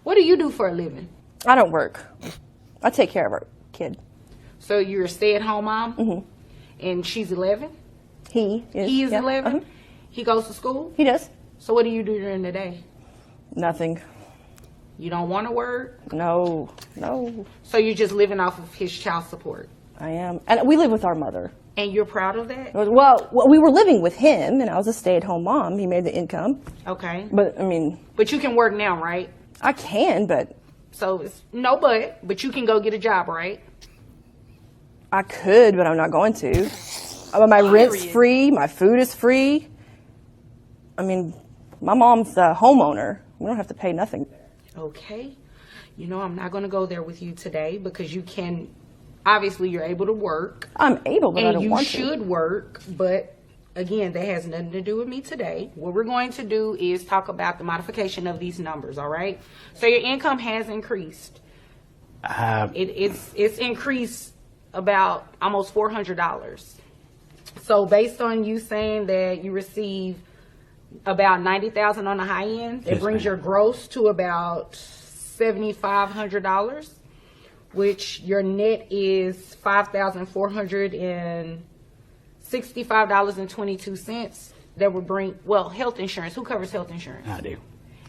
What do you do for a living? I don't work. I take care of our kid. So you're a stay-at-home mom? Mm-hmm. And she's 11? He is. He is 11? He goes to school? He does. So what do you do during the day? Nothing. You don't want to work? No. So you're just living off of his child support? I am. And we live with our mother. And you're proud of that? Well, we were living with him, and I was a stay-at-home mom. He made the income. Okay. But, I mean... But you can work now, right? I can, but... So it's but you can go get a job, right? I could, but I'm not going to. My rent's free. My food is free. I mean, my mom's a homeowner. We don't have to pay nothing. Okay. You know, I'm not going to go there with you today because you can, obviously you're able to work. I'm able, but I don't want to. And you should work, but again, that has nothing to do with me today. What we're going to do is talk about the modification of these numbers, all right? So your income has increased. It's increased about almost $400. So based on you saying that you receive about $90,000 on the high end, it brings your gross to about $7,500, which your net is $5,465.22. That would bring, health insurance. Who covers health insurance? I do.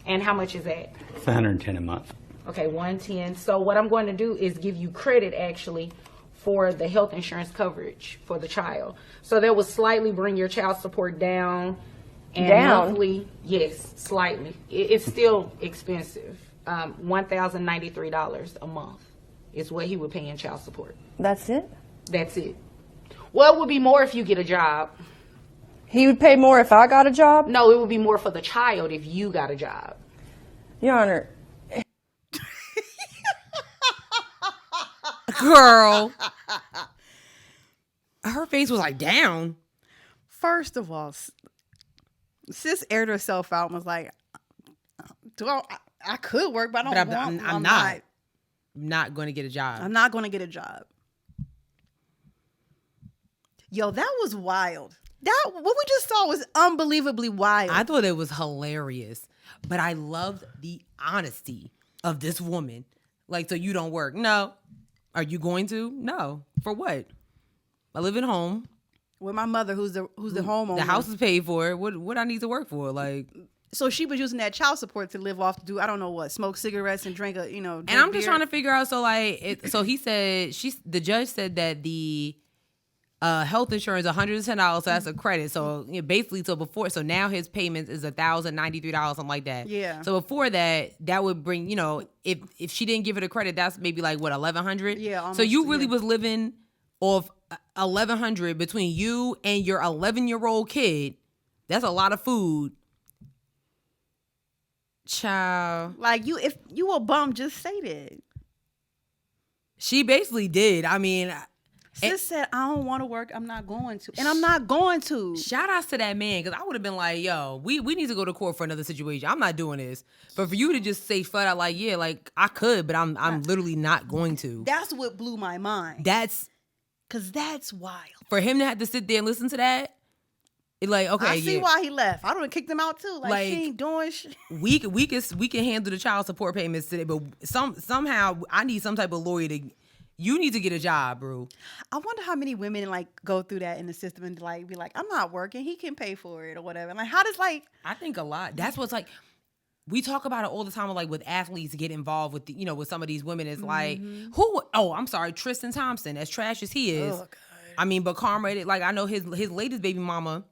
And how much is that? It's $110 a month. Okay, $110. So what I'm going to do is give you credit actually for the health insurance coverage for the child. So that will slightly bring your child support down. And monthly, yes, slightly. It's still expensive. $1,093 a month is what he would pay in child support. That's it? That's it. Well, it would be more if you get a job. He would pay more if I got a job? No, it would be more for the child if you got a job. Your Honor. Girl. Her face was like down. First of all, sis aired herself out and was like, I could work, but I'm not going to get a job. I'm not going to get a job. Yo, that was wild. What we just saw was unbelievably wild. I thought it was hilarious, but I loved the honesty of this woman. Like, so you don't work? No. Are you going to? No. For what? I live at home with my mother, who's the homeowner. The house is paid for. What I need to work for? Like, so she was using that child support to live off to do, I don't know what, smoke cigarettes and drink and I'm just trying to figure out. So like, so he said the judge said that the health insurance $110, so that's a credit. So basically, so now his payments is $1,093, something like that. Yeah. So before that would bring, if she didn't give it a credit, that's maybe like what, $1,100. Yeah. Almost, so you really was living off $1,100 between you and your 11-year-old kid. That's a lot of food. Child. Like if you a bum, just say that. She basically did. I mean, sis said, I don't want to work. I'm not going to. And I'm not going to. Shout outs to that man, because I would have been like, yo, we need to go to court for another situation. I'm not doing this. But for you to just say flat out like, yeah, like I could, but I'm literally not going to. That's what blew my mind. Because that's wild. For him to have to sit there and listen to that, like, okay, I see why he left. I would have kicked him out too. Like she ain't doing shit. We can handle the child support payments today, but somehow I need some type of lawyer to. You need to get a job, bro. I wonder how many women like go through that in the system and like be like, I'm not working. He can pay for it or whatever. Like, how does like? I think a lot. That's what's like. We talk about it all the time, like with athletes get involved with with some of these women. It's like who? Oh, I'm sorry, Tristan Thompson. As trash as he is, I mean, but karma. Like I know his latest baby mama.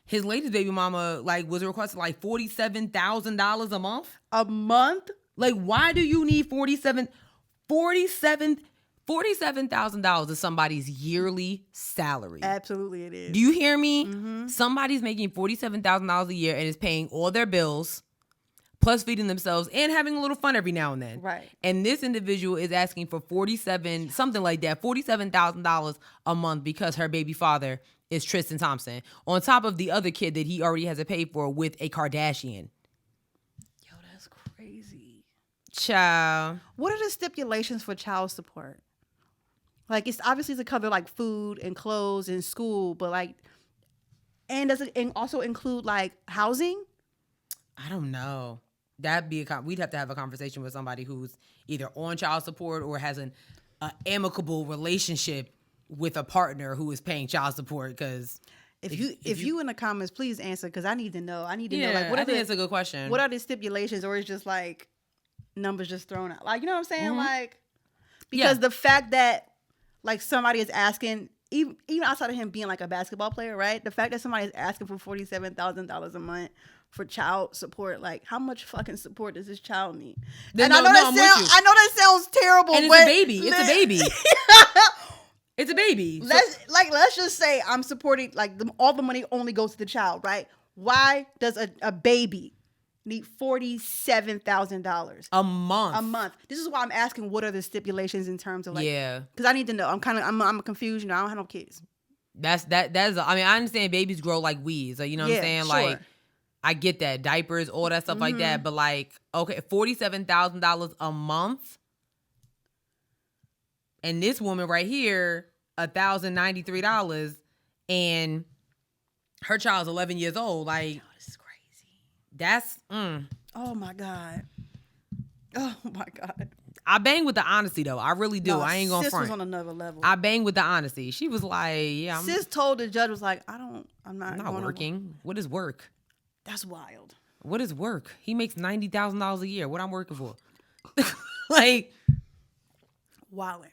His latest baby mama like was requested like $47,000 a month. A month? Like, why do you need $47,000 is somebody's yearly salary? Absolutely, it is. Do you hear me? Mm-hmm. Somebody's making $47,000 a year and is paying all their bills, plus feeding themselves and having a little fun every now and then. Right. And this individual is asking for $47,000 a month because her baby father is Tristan Thompson, on top of the other kid that he already has to pay for with a Kardashian. Yo, that's crazy. Child. What are the stipulations for child support? Like, it's obviously to cover like food and clothes and school, but like, and does it also include like housing? I don't know. We'd have to have a conversation with somebody who's either on child support or has an amicable relationship with a partner who is paying child support. Because if you in the comments, please answer, because I need to know. I need to know. Like, I think that's a good question. What are the stipulations, or is just like numbers just thrown out? Like, you know what I'm saying? Mm-hmm. Like, because the fact that like somebody is asking, even outside of him being like a basketball player, right? The fact that somebody is asking for $47,000 a month for child support, like how much fucking support does this child need? And I know that sounds terrible, and but it's a baby. It's a baby. It's a baby. Let's just say I'm supporting, like all the money only goes to the child, right? Why does a baby need $47,000 a month? A month. This is why I'm asking, what are the stipulations in terms of like? Yeah. Because I need to know. I'm confused. I don't have no kids. That is. I mean, I understand babies grow like weeds. Like, you know what I'm saying? Sure. Like, I get that, diapers, all that stuff like that. But like, okay, $47,000 a month. And this woman right here, $1,093, and her child's 11 years old. Like, oh, this is crazy. That's Oh my God. Oh my God. I bang with the honesty though. I really do. No, I ain't gonna sis front. was on another level. I bang with the honesty. She was like, "Yeah, sis told the judge was like, I'm not working. What is work? That's wild. What is work? He makes $90,000 a year. What I'm working for? Like, wildin'.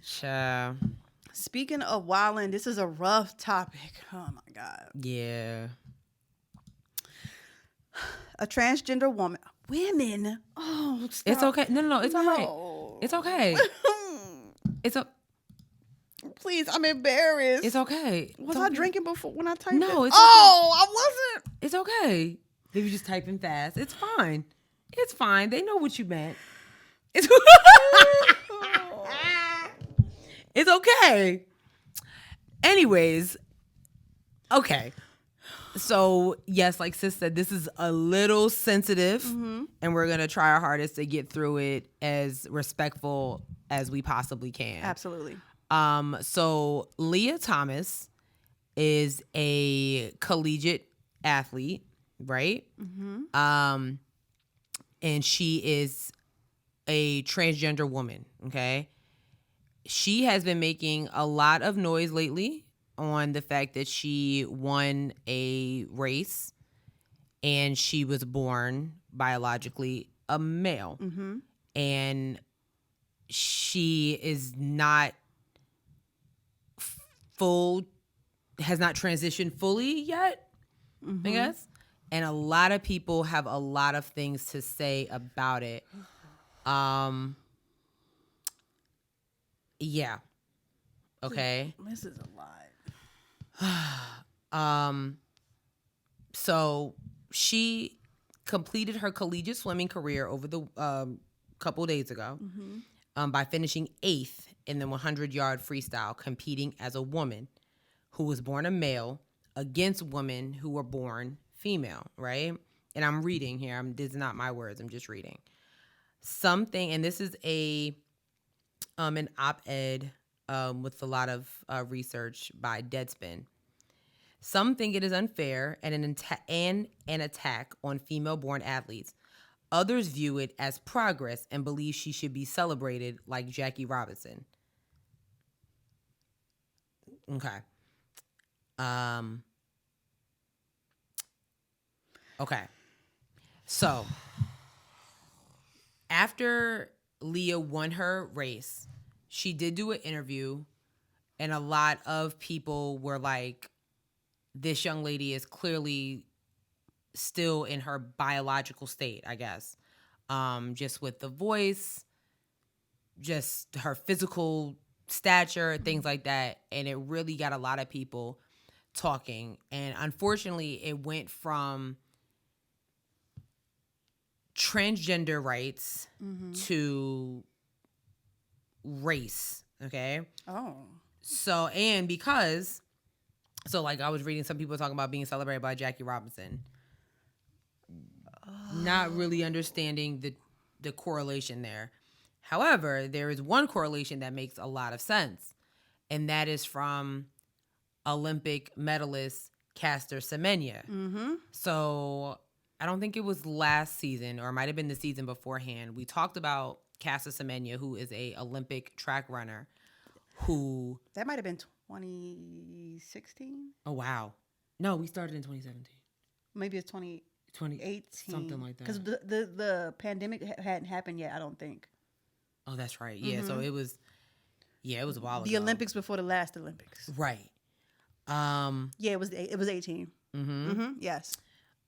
Child. Speaking of wildin', this is a rough topic. Oh my God. Yeah. A transgender women. Oh, stop. It's okay. No. It's all right. It's okay. Please, I'm embarrassed. It's okay. Was I drinking before when I typed it? No, it's I wasn't. It's okay. If you just typing fast, it's fine. It's fine. They know what you meant. It's it's okay. Anyways, okay. So, yes, like sis said, this is a little sensitive, and we're going to try our hardest to get through it as respectful as we possibly can. Absolutely. So Leah Thomas is a collegiate athlete, right? Mm-hmm. And she is a transgender woman, okay? She has been making a lot of noise lately on the fact that she won a race and she was born biologically a male. Mm-hmm. And she is not has not transitioned fully yet, I guess. And a lot of people have a lot of things to say about it. Yeah. Okay. This is a lot. So she completed her collegiate swimming career over the couple days ago by finishing 8th in the 100-yard freestyle, competing as a woman who was born a male against women who were born female, right? And I'm reading here. This is not my words. I'm just reading. Something, and this is an op-ed with a lot of research by Deadspin. Some think it is unfair and an attack on female-born athletes. Others view it as progress and believe she should be celebrated like Jackie Robinson. Okay. Okay. So, after Leah won her race, she did do an interview, and a lot of people were like, this young lady is clearly still in her biological state, I guess. Just with the voice, just her physical stature, things like that. And it really got a lot of people talking. And unfortunately, it went from transgender rights to race, okay? Oh. So, like I was reading some people talking about being celebrated by Jackie Robinson. Not really understanding the correlation there. However, there is one correlation that makes a lot of sense, and that is from Olympic medalist Caster Semenya. So I don't think it was last season, or it might have been the season beforehand. We talked about Caster Semenya, who is a Olympic track runner, who... That might have been 2016? Oh, wow. No, we started in 2017. Maybe it's 2018. Something like that. Because the pandemic hadn't happened yet, I don't think. Oh, that's right. Yeah, so it was a while ago. The Olympics before the last Olympics. Right. Yeah, it was 18. Yes.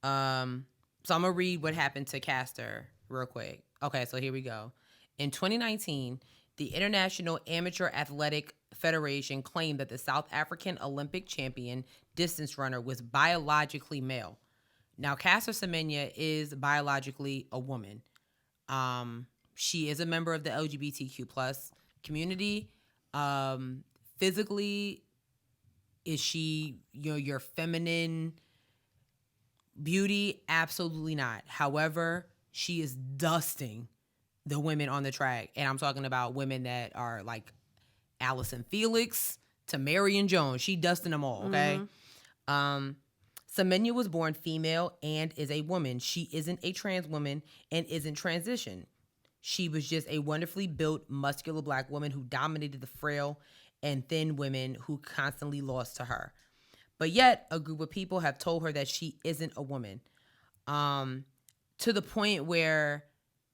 So I'm going to read what happened to Caster real quick. Okay, so here we go. In 2019, the International Amateur Athletic Federation claimed that the South African Olympic champion distance runner was biologically male. Now, Caster Semenya is biologically a woman. She is a member of the LGBTQ plus community. Physically, is she your feminine beauty? Absolutely not. However, she is dusting the women on the track. And I'm talking about women that are like Allison Felix to Marion Jones. She dusting them all, okay? Semenya was born female and is a woman. She isn't a trans woman and isn't transitioned. She was just a wonderfully built, muscular black woman who dominated the frail and thin women who constantly lost to her. But yet, a group of people have told her that she isn't a woman, to the point where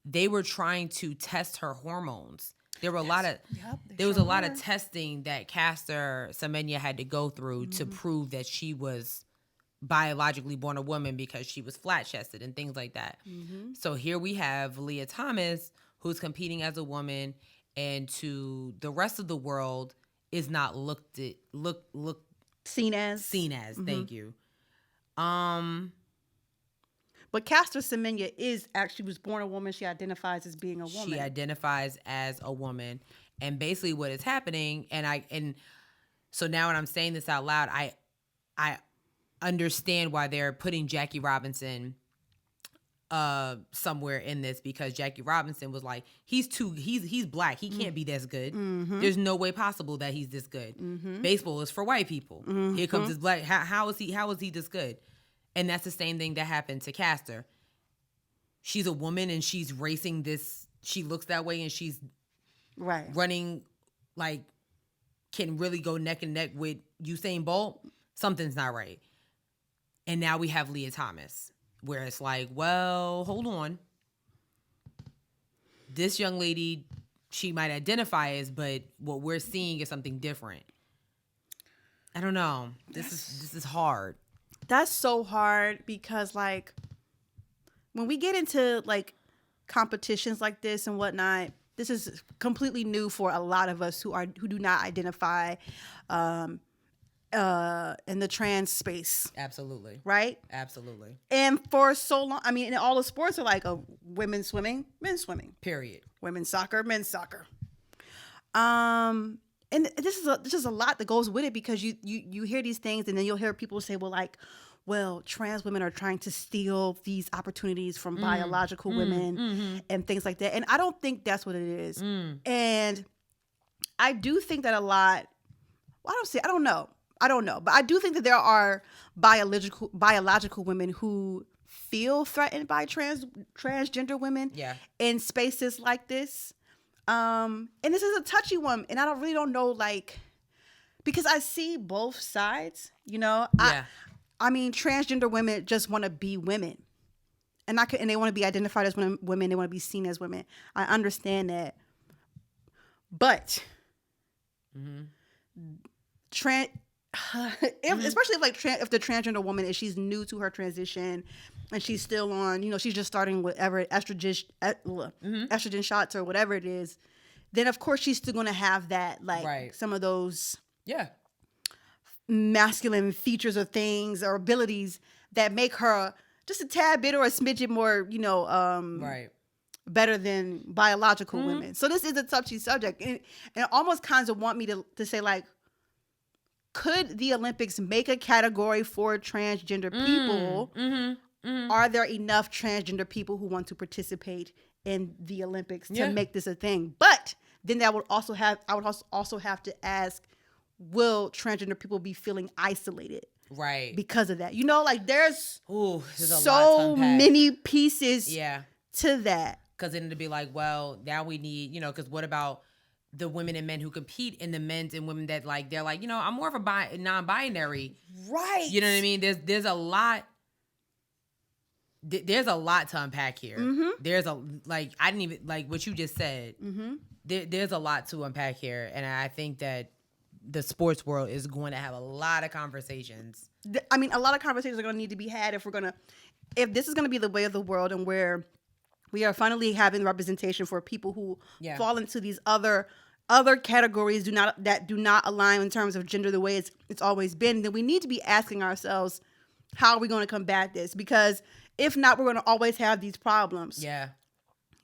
they were trying to test her hormones. There were a lot of testing that Caster Semenya had to go through to prove that she was biologically born a woman because she was flat-chested and things like that. So here we have Leah Thomas, who's competing as a woman, and to the rest of the world is not seen as. Thank you. But Caster Semenya was born a woman. She identifies as being a woman. She identifies as a woman, and basically what is happening, and so now when I'm saying this out loud, I understand why they're putting Jackie Robinson somewhere in this, because Jackie Robinson was like, he's black, he can't be this good. There's no way possible that he's this good. Baseball is for white people. Here comes this black. How is he this good? And that's the same thing that happened to Caster. She's a woman and she's racing this. She looks that way and she's running like can really go neck and neck with Usain Bolt. Something's not right. And now we have Leah Thomas, where it's like, well, hold on. This young lady, she might identify as, but what we're seeing is something different. I don't know. This is hard. That's so hard, because like when we get into like competitions like this and whatnot, this is completely new for a lot of us who do not identify in the trans space. Absolutely. Right? Absolutely. And for so long, I mean, all the sports are like women's swimming, men's swimming. Period. Women's soccer, men's soccer. And this is a lot that goes with it, because you hear these things and then you'll hear people say, well, trans women are trying to steal these opportunities from biological women and things like that. And I don't think that's what it is. And I do think that a lot, I don't know. But I do think that there are biological women who feel threatened by transgender women in spaces like this. And this is a touchy one, and I really don't know, like, because I see both sides, you know. I mean, transgender women just want to be women, and they want to be identified as women. They want to be seen as women. I understand that, but especially if the transgender woman, if she's new to her transition and she's still on, you know, she's just starting whatever estrogen shots or whatever it is, then of course she's still going to have that, like some of those masculine features or things or abilities that make her just a tad bit or a smidget more, you know, better than biological women. So this is a touchy subject, and it almost kind of want me to say, like, could the Olympics make a category for transgender people? Are there enough transgender people who want to participate in the Olympics to make this a thing? But then I would also have to ask, will transgender people be feeling isolated? Because of that. You know, like there's so many pieces to that. Because then it'd be like, well, now we need, you know, because what about the women and men who compete in the men's and women that like, they're like, you know, I'm more of a non-binary. Right. You know what I mean? There's a lot. There's a lot to unpack here. There's I didn't even, like what you just said. There's a lot to unpack here. And I think that the sports world is going to have a lot of conversations. I mean, a lot of conversations are going to need to be had if this is going to be the way of the world, and where we are finally having representation for people who fall into these other categories that do not align in terms of gender the way it's always been. Then we need to be asking ourselves, how are we going to combat this? Because if not, we're going to always have these problems.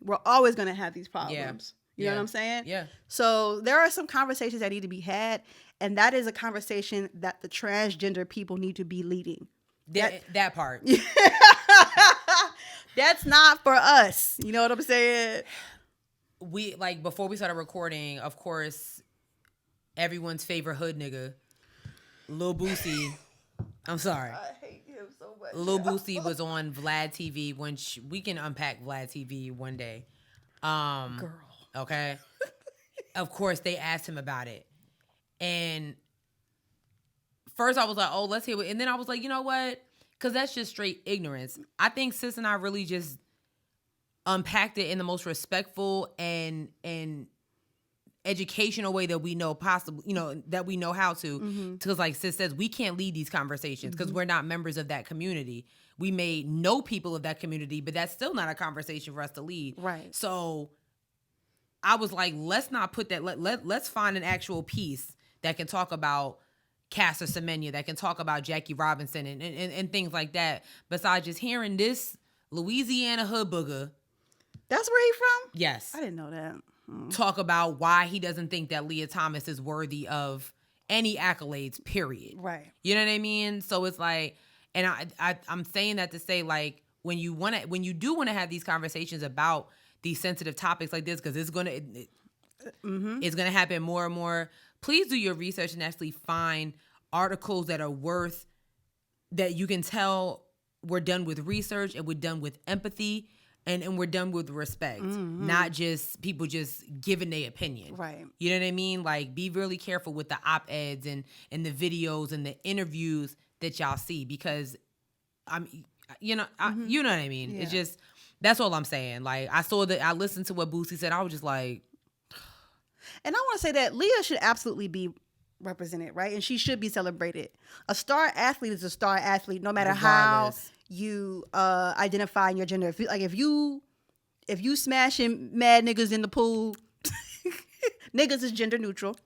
We're always going to have these problems. You know what I'm saying? So there are some conversations that need to be had, and that is a conversation that the transgender people need to be leading. That part. That's not for us. You know what I'm saying? we like before we started recording, of course, everyone's favorite hood nigga, Lil Boosie. I'm sorry. I hate him so much. Lil Boosie was on Vlad TV when we can unpack Vlad TV one day. Girl. Okay. Of course, they asked him about it. And first I was like, oh, let's hear it. And then I was like, you know what? Because that's just straight ignorance. I think Sis and I really just unpacked it in the most respectful and educational way that we know possible, that we know how to. Because like Sis says, we can't lead these conversations because we're not members of that community. We may know people of that community, but that's still not a conversation for us to lead. Right. So I was like, let's not put that, let's find an actual piece that can talk about Caster Semenya, that can talk about Jackie Robinson and things like that. Besides just hearing this Louisiana hood booger. That's where he from? Yes. I didn't know that. Talk about why he doesn't think that Leah Thomas is worthy of any accolades, period. Right. You know what I mean? So it's like, and I'm saying that to say, like, when you do want to have these conversations about these sensitive topics like this, because it's gonna happen more and more. Please do your research and actually find articles that are worth, that you can tell we're done with research and we're done with empathy and we're done with respect, not just people just giving their opinion. Right. You know what I mean? Like, be really careful with the op-eds and the videos and the interviews that y'all see, because you know what I mean? Yeah. It's just, that's all I'm saying. Like, I listened to what Boosie said. I was just like, and I want to say that Leah should absolutely be represented, right? And she should be celebrated. A star athlete is a star athlete, no matter regardless. How you identify in your gender. If you smashing mad niggas in the pool, niggas is gender neutral.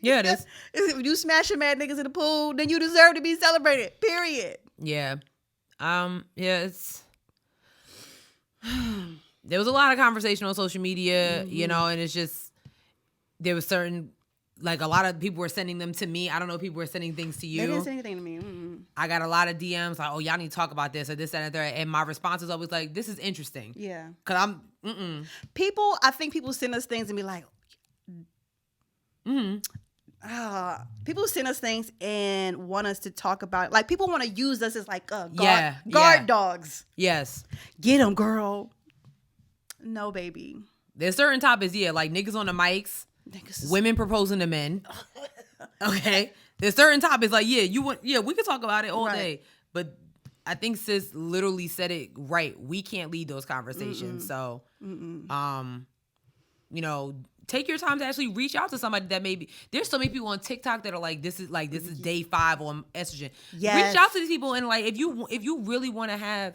Yeah, it is. If you smashing mad niggas in the pool, then you deserve to be celebrated. Period. Yeah. It's there was a lot of conversation on social media, and it's just, there was certain, like, a lot of people were sending them to me. I don't know if people were sending things to you. They didn't send anything to me. Mm-hmm. I got a lot of DMs like, oh, y'all need to talk about this or this, that, and the third. And my response is always like, this is interesting. Yeah. Because I think people send us things and be like, people send us things and want us to talk about it. Like, people want to use us as like guard dogs. Yes. Get them, girl. No, baby. There's certain topics, like niggas on the mics, women proposing to men. Okay. There's certain topics like, we can talk about it all day. But I think Sis literally said it right. We can't lead those conversations. So, take your time to actually reach out to somebody that maybe, there's so many people on TikTok that are like, this is day 5 on estrogen. Yes. Reach out to these people and like, if you really want to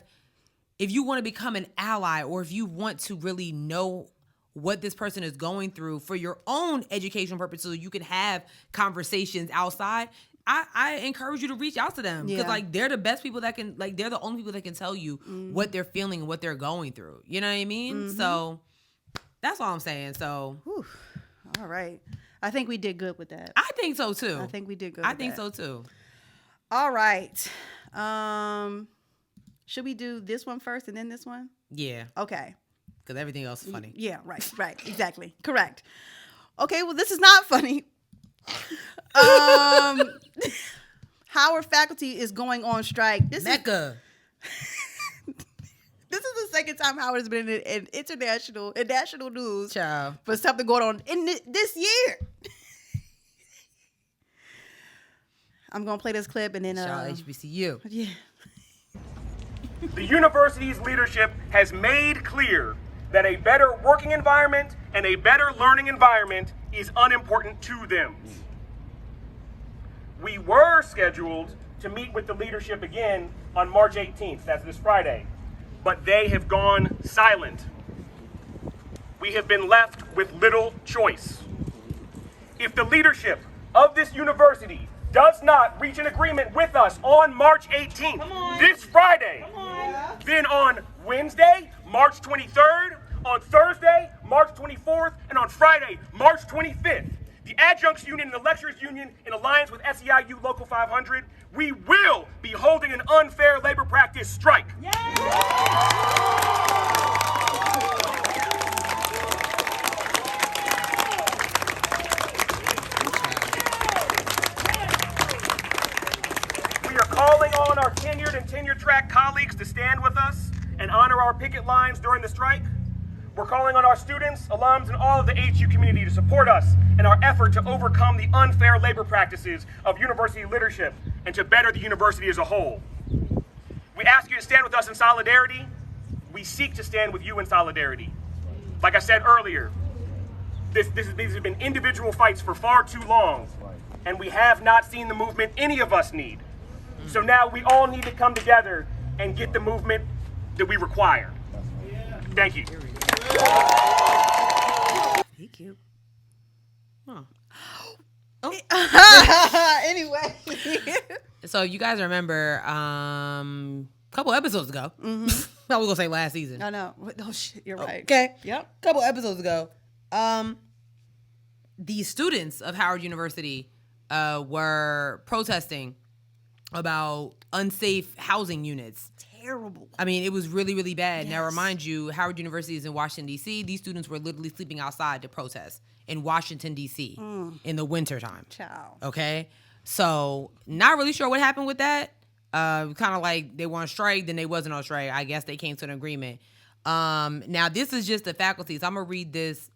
if you want to become an ally, or if you want to really know what this person is going through for your own educational purposes, so you can have conversations outside, I encourage you to reach out to them, because like, they're the best people that can, like, they're the only people that can tell you what they're feeling and what they're going through. You know what I mean? So that's all I'm saying. So, whew. All right. I think we did good with that. I think so too. I think we did good. I think so too. All right. Should we do this one first and then this one? Yeah. Okay. Because everything else is funny. Yeah, right. Exactly. Correct. Okay, well, this is not funny. Howard faculty is going on strike. Mecca. This is the second time Howard has been in national news. Child. For something going on in this year. I'm going to play this clip and then... Shout out HBCU. Yeah. The university's leadership has made clear that a better working environment and a better learning environment is unimportant to them. We were scheduled to meet with the leadership again on March 18th, that's this Friday, but they have gone silent. We have been left with little choice. If the leadership of this university does not reach an agreement with us on March 18th, this Friday, then on Wednesday, March 23rd, on Thursday, March 24th, and on Friday, March 25th, the Adjuncts Union and the Lecturers Union, in alliance with SEIU Local 500, we will be holding an unfair labor practice strike. tenure track colleagues to stand with us and honor our picket lines during the strike. We're calling on our students, alums, and all of the HU community to support us in our effort to overcome the unfair labor practices of university leadership and to better the university as a whole. We ask you to stand with us in solidarity. We seek to stand with you in solidarity. Like I said earlier, these have been individual fights for far too long, and we have not seen the movement any of us need. So now we all need to come together and get the movement that we require. Thank you. He cute. Huh. Anyway. So you guys remember a couple episodes ago. I was gonna say last season. I know. Oh shit, you're right. Okay. Yep. A couple episodes ago. The students of Howard University were protesting about unsafe housing units. Terrible. I mean, it was really, really bad. Yes. Now, remind you, Howard University is in Washington, D.C. These students were literally sleeping outside to protest in Washington, D.C. In the wintertime. Ciao. Okay? So, not really sure what happened with that. Kind of like they were on strike, then they wasn't on strike. I guess they came to an agreement. Now, this is just the faculty. So, I'm going to read this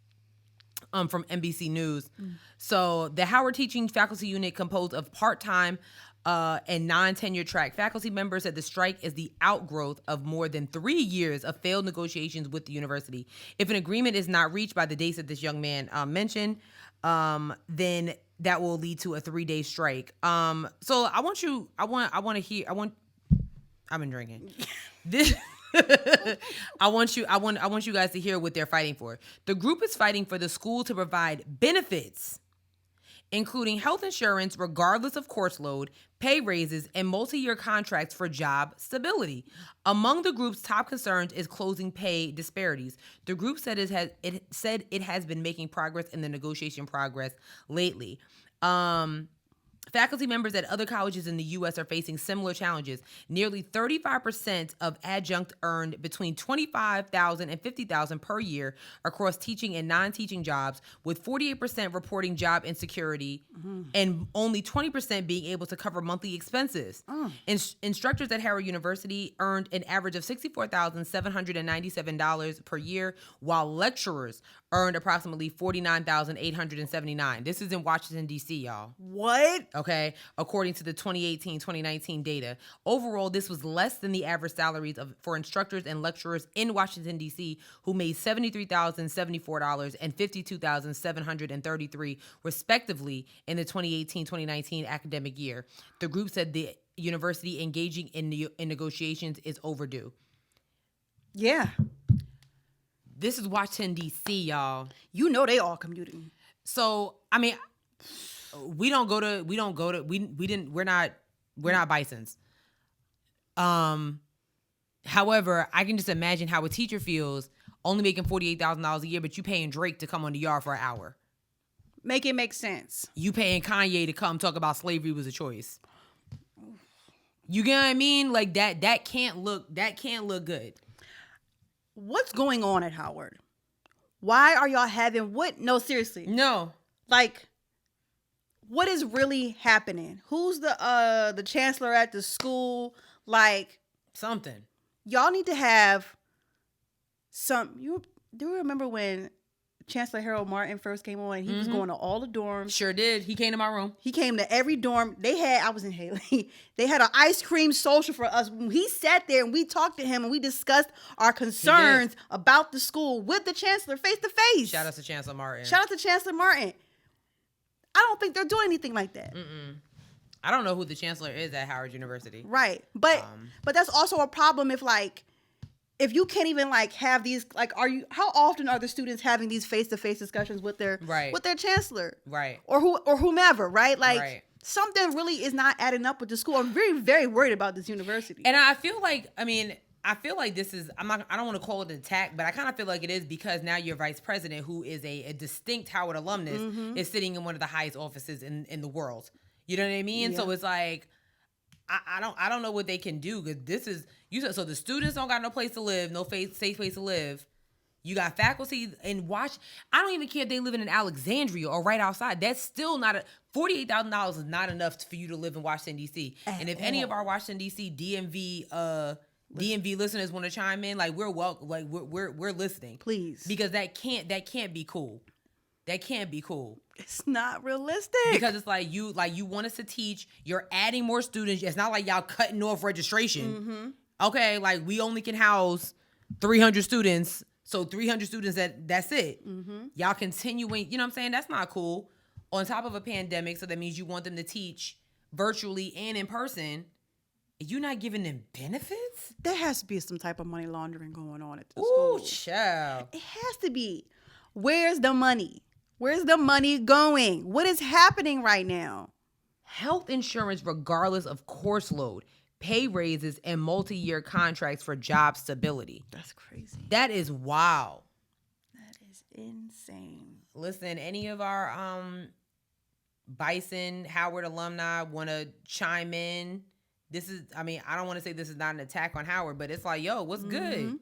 from NBC News. So, the Howard Teaching Faculty Unit composed of part-time and non-tenure track faculty members said the strike is the outgrowth of more than 3 years of failed negotiations with the university. If an agreement is not reached by the dates that this young man mentioned, then that will lead to a 3-day strike. So I've been drinking. This I want you guys to hear what they're fighting for. The group is fighting for the school to provide benefits, including health insurance regardless of course load, pay raises, and multi-year contracts for job stability. Among the group's top concerns is closing pay disparities. The group said it has been making progress in the negotiation progress lately. Faculty members at other colleges in the U.S. are facing similar challenges. Nearly 35% of adjunct earned between $25,000 and $50,000 per year across teaching and non-teaching jobs, with 48% reporting job insecurity and only 20% being able to cover monthly expenses. Instructors at Howard University earned an average of $64,797 per year, while lecturers earned approximately $49,879. This is in Washington, D.C., y'all. What? Okay, according to the 2018-2019 data. Overall, this was less than the average salaries for instructors and lecturers in Washington, D.C., who made $73,074 and $52,733, respectively, in the 2018-2019 academic year. The group said the university engaging in negotiations is overdue. Yeah. This is Washington, D.C., y'all. You know they all commuting. So, I mean, we're not Bisons. However, I can just imagine how a teacher feels only making $48,000 a year, but you paying Drake to come on the yard for an hour. Make it make sense. You paying Kanye to come talk about slavery was a choice. You get what I mean? Like that can't look good. What's going on at Howard? Why are y'all having what? No, seriously. No. Like, what is really happening? Who's the chancellor at the school? Like, something. Y'all need to have some. Do you remember when Chancellor Harold Martin first came on? He was going to all the dorms. Sure did. He came to my room. He came to every dorm. I was in Haley. They had an ice cream social for us. He sat there and we talked to him and we discussed our concerns about the school with the chancellor face to face. Shout out to Chancellor Martin. I don't think they're doing anything like that. I don't know who the chancellor is at Howard University. Right. But that's also a problem if you can't even have these, how often are the students having these face-to-face discussions with their chancellor? Right. Or whomever, right? Right. Something really is not adding up with the school. I'm very, very worried about this university. And I feel like this is, I don't want to call it an attack, but I kind of feel like it is, because now your vice president, who is a distinct Howard alumnus, is sitting in one of the highest offices in the world. You know what I mean? Yeah. So it's like, I don't know what they can do, because this is, so the students don't got no place to live, no safe place to live. You got faculty and watch. I don't even care if they live in Alexandria or right outside. That's still not $48,000 is not enough for you to live in Washington D.C. And if any of our Washington D.C. DMV listeners want to chime in, like we're welcome, like we're listening, please, because that can't be cool. That can't be cool. It's not realistic. Because it's like you want us to teach. You're adding more students. It's not like y'all cutting off registration. Mm-hmm. Okay, like we only can house 300 students. So 300 students, that's it. Mm-hmm. Y'all continuing, you know what I'm saying? That's not cool. On top of a pandemic, so that means you want them to teach virtually and in person. You're not giving them benefits? There has to be some type of money laundering going on at the school. Ooh, child. It has to be. Where's the money? Where's the money going? What is happening right now? Health insurance, regardless of course load, pay raises, and multi-year contracts for job stability. That's crazy. That is wild. That is insane. Listen, any of our Bison, Howard alumni want to chime in? This is, I mean, I don't want to say this is not an attack on Howard, but it's like, yo, what's good?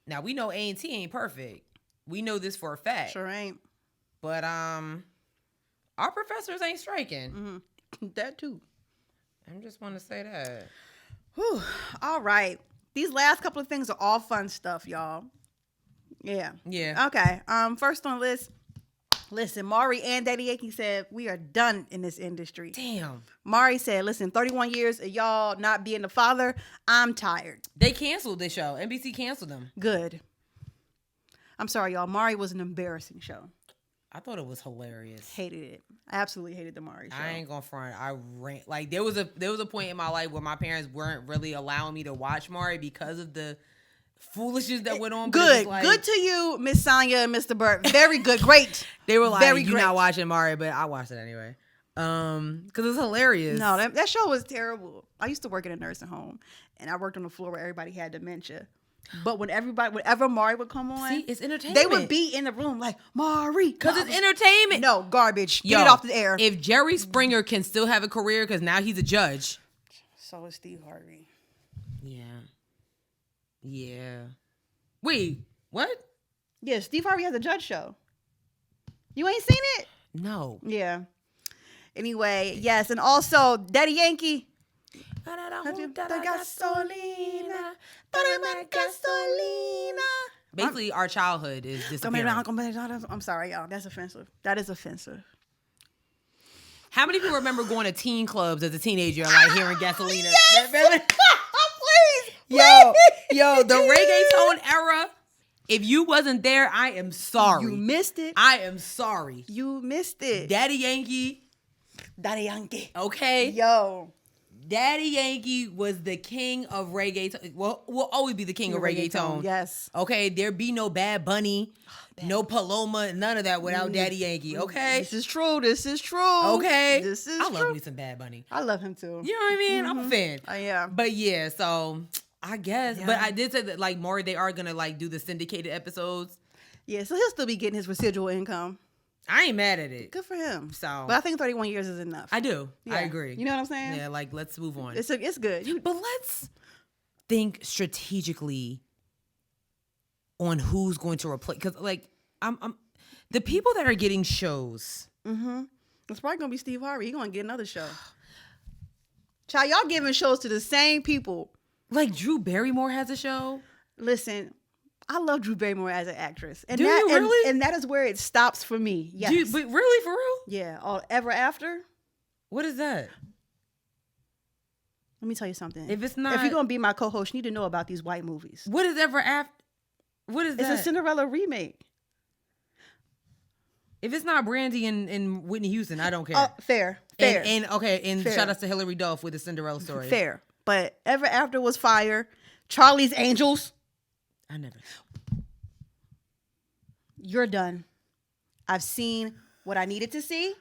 Now, we know A&T ain't perfect. We know this for a fact. Sure ain't. But our professors ain't striking. That too. I just want to say that. Whew. All right. These last couple of things are all fun stuff, y'all. Yeah. Yeah. Okay. First on the list. Listen, Maury and DaddyYankee said we are done in this industry. Damn. Maury said, listen, 31 years of y'all not being the father, I'm tired. They canceled this show. NBC canceled them. Good. I'm sorry, y'all. Maury was an embarrassing show. I thought it was hilarious. Hated it. I absolutely hated the Maury show. I ain't gonna front. I ran like there was a point in my life where my parents weren't really allowing me to watch Maury because of the foolishness that went on. Good. Good to you, Miss Sonia and Mr. Burt. Very good. Great. They were like, very you're not watching Maury, but I watched it anyway. Because it's hilarious. No, that show was terrible. I used to work in a nursing home, and I worked on the floor where everybody had dementia. But whenever Maury would come on, see, it's entertainment. They would be in the room like, Maury. Because it's entertainment. No, garbage. Get it off the air. If Jerry Springer can still have a career because now he's a judge. So is Steve Harvey. Yeah. Yeah. Wait, what? Yeah, Steve Harvey has a judge show. You ain't seen it? No. Yeah. Anyway, yes, and also DaddyYankee. Basically, our childhood is disappearing. I'm sorry, y'all. That's offensive. That is offensive. How many people remember going to teen clubs as a teenager and like hearing Gasolina? Yes! Please. Yo, the reggaeton era. If you wasn't there, I am sorry. You missed it. I am sorry. You missed it. DaddyYankee. Okay. Yo. DaddyYankee was the king of reggaeton. Well, will always be the king of reggaeton. Yes. Okay. There be no Bad Bunny, no Paloma, none of that without DaddyYankee. Okay. This is true. Okay. This is I true. love me some Bad Bunny. I love him too. You know what I mean? I'm a fan. Yeah. But yeah, so I guess. Yeah. But I did say that like Maury, they are gonna like do the syndicated episodes. Yeah, so he'll still be getting his residual income. I ain't mad at it. Good for him. So, but I think 31 years is enough. I do. Yeah. I agree. You know what I'm saying? Yeah, like let's move on. It's good. But let's think strategically on who's going to replace. Because like I'm the people that are getting shows. It's probably gonna be Steve Harvey. He's gonna get another show. Child, y'all giving shows to the same people. Like Drew Barrymore has a show. Listen, I love Drew Barrymore as an actress. And Do you really? And that is where it stops for me. Yes. But really, for real? Yeah. All Ever After. What is that? Let me tell you something. If it's not, if you're gonna be my co-host, you need to know about these white movies. What is Ever After? What is that? It's a Cinderella remake. If it's not Brandy and Whitney Houston, I don't care. Fair. And fair. Shout out to Hilary Duff with the Cinderella story. Fair. But Ever After was fire. Charlie's Angels. I never. You're done. I've seen what I needed to see.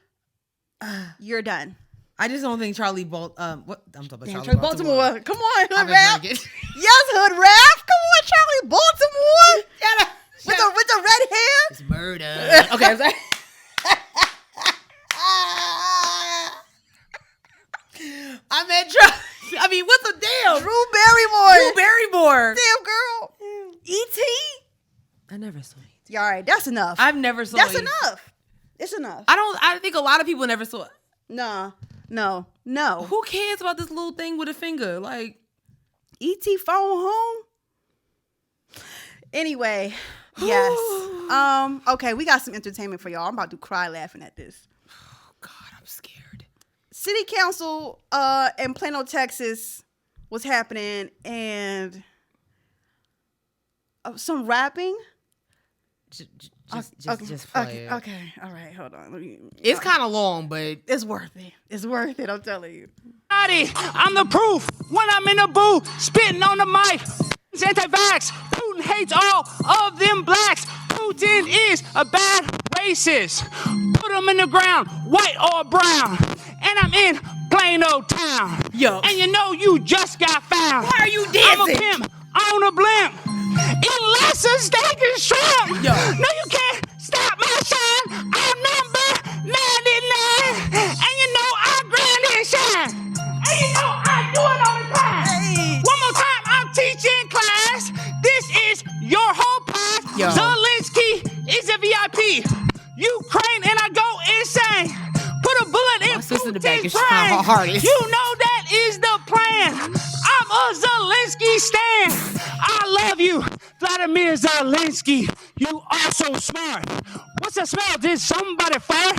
You're done. I just don't think Charlie what I'm talking about. Charlie Baltimore. Come on, Hood Rap. Yes, Hood Rap. Come on, Charlie Baltimore. With the red hair. It's murder. Okay, I'm sorry. I meant I mean, what's a damn? Drew Barrymore. Damn girl. E.T. I never saw it. Yeah, all right, that's enough. I've never saw That's it. enough. It's enough. I think a lot of people never saw it. No. Who cares about this little thing with a finger? Like, E.T. phone home? Anyway, yes. Okay, we got some entertainment for y'all. I'm about to cry laughing at this. Oh, God, I'm scared. City Council in Plano, Texas was happening, and some rapping. Just play it. Okay, all right, hold on. It's kind of long, but it's worth it. It's worth it, I'm telling you. I'm the proof when I'm in the booth, spitting on the mic. Anti-vax, Putin hates all of them blacks. Putin is a bad racist. Put him in the ground, white or brown. And I'm in Plano town. Yo. And you know you just got found. Why are you dancing? I'm a pimp on a blimp. Unless a steak is shrimp. Yo. No, you can't stop my shine. I'm number 99. And you know I grind and shine. And you know I do it all the time. Hey. One more time, I'm teaching class. This is your whole path. Yo. Zelensky is a VIP. Ukraine and I go insane. Put a bullet in Putin's brain. You know that is the plan. I'm a Zelensky stan. I love you, Vladimir Zelensky. You are so smart. What's the smell? Did somebody fart?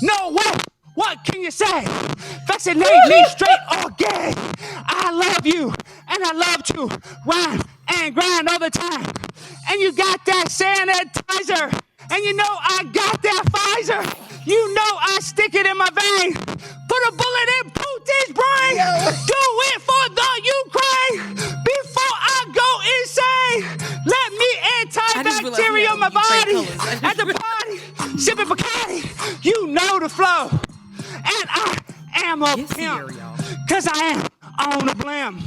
No, what can you say? Vaccinate me straight or gay. I love you, and I love to rhyme and grind all the time. And you got that sanitizer, and you know I got that Pfizer. You know I stick it in my vein. Put a bullet in Putin's brain. Do it for the Ukraine. Before I go insane, let me antibacterial my body. At the party, sipping Bacardi. You know the flow. And I am a pimp. Cause I am on the blim.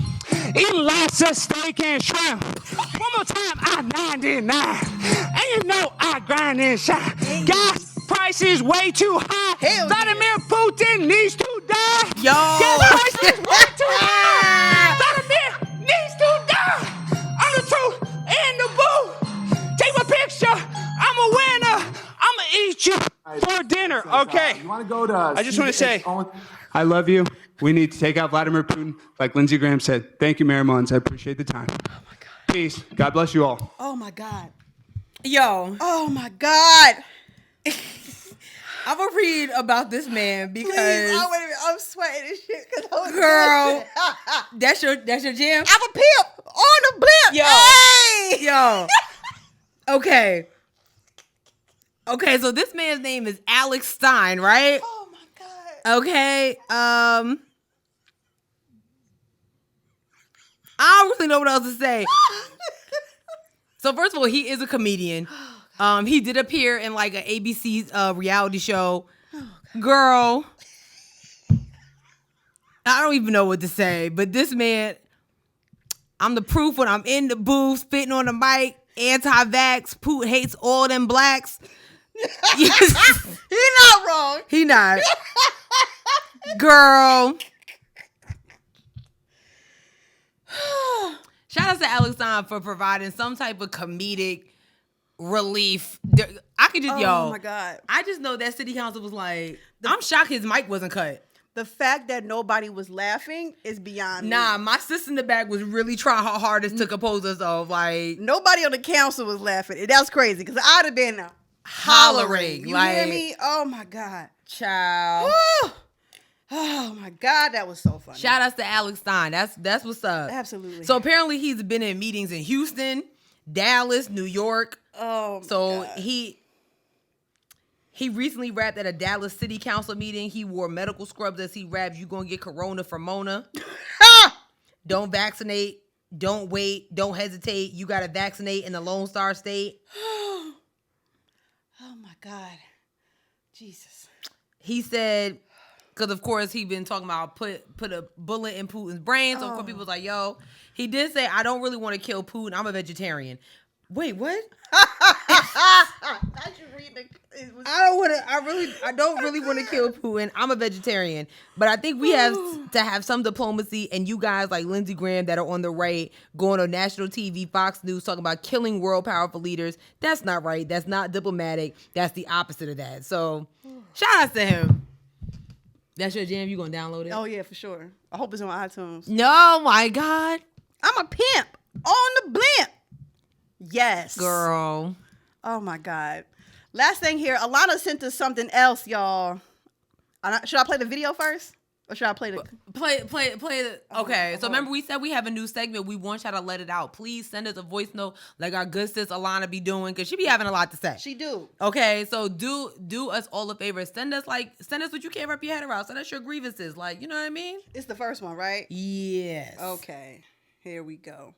Eating lots of steak and shrimp. One more time, I'm 99. And you know I grind and shine. Gas price is way too high. Vladimir Putin needs to die. Yo. Gas price is way too high. Vladimir needs to die. I'm the truth in the booth. Take my picture. I'm a winner. I'ma eat you for dinner. Okay. You want to go to? I just want to say, I love you. We need to take out Vladimir Putin, like Lindsey Graham said. Thank you, Mayor Mullins. I appreciate the time. Oh my God. Peace. God bless you all. Oh my God. Yo. Oh my God. I'm gonna read about this man because I'm sweating and shit. Girl, that's your jam. I'm a pimp on the blimp. Yo, hey! Yo. Okay, so this man's name is Alex Stein, right? Oh my God. Okay. I don't really know what else to say. So first of all, he is a comedian. He did appear in like an ABC reality show. Girl, I don't even know what to say. But this man, I'm the proof when I'm in the booth, spitting on the mic, anti-vax, Putin hates all them blacks. He not wrong. He not. Girl. Shout out to Alex Stein for providing some type of comedic relief. I could just, oh my God. I just know that city council was like, I'm shocked his mic wasn't cut. The fact that nobody was laughing is beyond me. My sister in the back was really trying her hardest to compose herself. Like, nobody on the council was laughing. That's crazy because I'd have been hollering. You hear me? Oh my God. Child. Woo! Oh my God, that was so funny. Shout outs to Alex Stein. That's what's up. Absolutely. So apparently he's been in meetings in Houston, Dallas, New York. Oh my so God. He recently rapped at a Dallas City Council meeting. He wore medical scrubs as he rapped, "You gonna get corona from Mona." Don't vaccinate. Don't wait. Don't hesitate. You gotta vaccinate in the Lone Star State. Oh my God. Jesus. He said, because of course he been talking about put a bullet in Putin's brain. So of course people was like, yo, he did say, I don't really want to kill Putin. I'm a vegetarian. Wait, what? I don't really want to kill Putin. I'm a vegetarian, but I think we have to have some diplomacy. And you guys like Lindsey Graham that are on the right, going on national TV, Fox News, talking about killing world powerful leaders. That's not right. That's not diplomatic. That's the opposite of that. So, shout out to him. That's your jam. You gonna download it? Oh yeah, for sure. I hope it's on iTunes. No, my God. I'm a pimp on the blimp. Yes, girl. Oh my God. Last thing here, Alana sent us something else, y'all. Should I play the video first? Or should I play the... Play the... Okay, so remember we said we have a new segment. We want y'all to let it out. Please send us a voice note like our good sis Alana be doing, because she be having a lot to say. She do. Okay, so do us all a favor. Send us what you can't wrap your head around. Send us your grievances. Like, you know what I mean? It's the first one, right? Yes. Okay, here we go.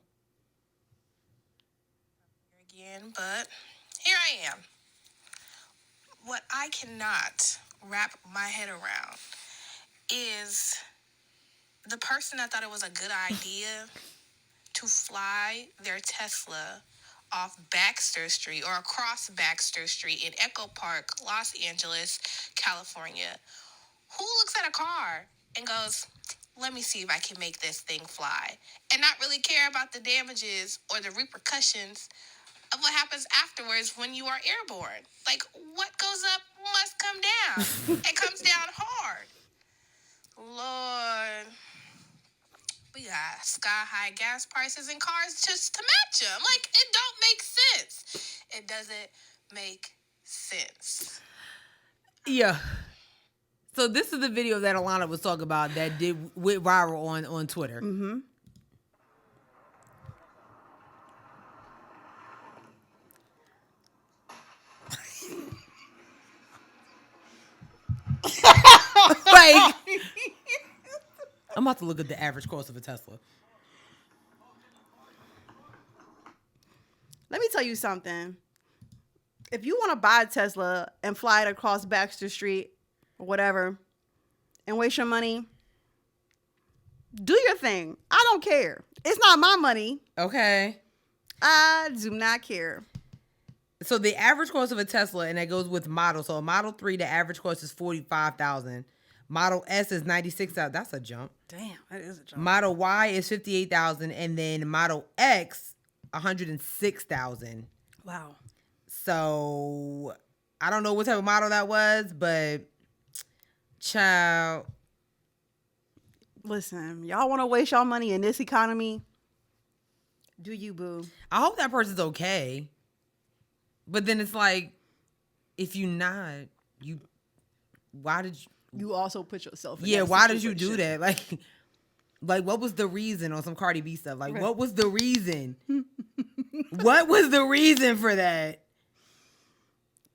Again, but here I am. What I cannot wrap my head around is the person that thought it was a good idea to fly their Tesla off Baxter Street or across Baxter Street in Echo Park, Los Angeles, California. Who looks at a car and goes, let me see if I can make this thing fly, and not really care about the damages or the repercussions of what happens afterwards when you are airborne? Like, what goes up must come down. It comes down hard. Lord, we got sky-high gas prices and cars just to match them. Like, it don't make sense. It doesn't make sense. Yeah. So this is the video that Alana was talking about that went viral on Twitter. Mm-hmm. Like, I'm about to look at the average cost of a Tesla. Let me tell you something. If you want to buy a Tesla and fly it across Baxter Street or whatever and waste your money, do your thing. I don't care. It's not my money. Okay. I do not care. So the average cost of a Tesla, and that goes with model. So a Model 3, the average cost is $45,000. Model S is $96,000. That's a jump. Damn, that is a jump. Model Y is $58,000, and then Model X, $106,000. Wow. So I don't know what type of model that was, but child. Listen, y'all want to waste y'all money in this economy? Do you, boo? I hope that person's okay. But then it's like, if you not, why did you? You also put yourself in yeah, that why did you situation. do that? Like what was the reason on some Cardi B stuff? Like, right. What was the reason? What was the reason for that?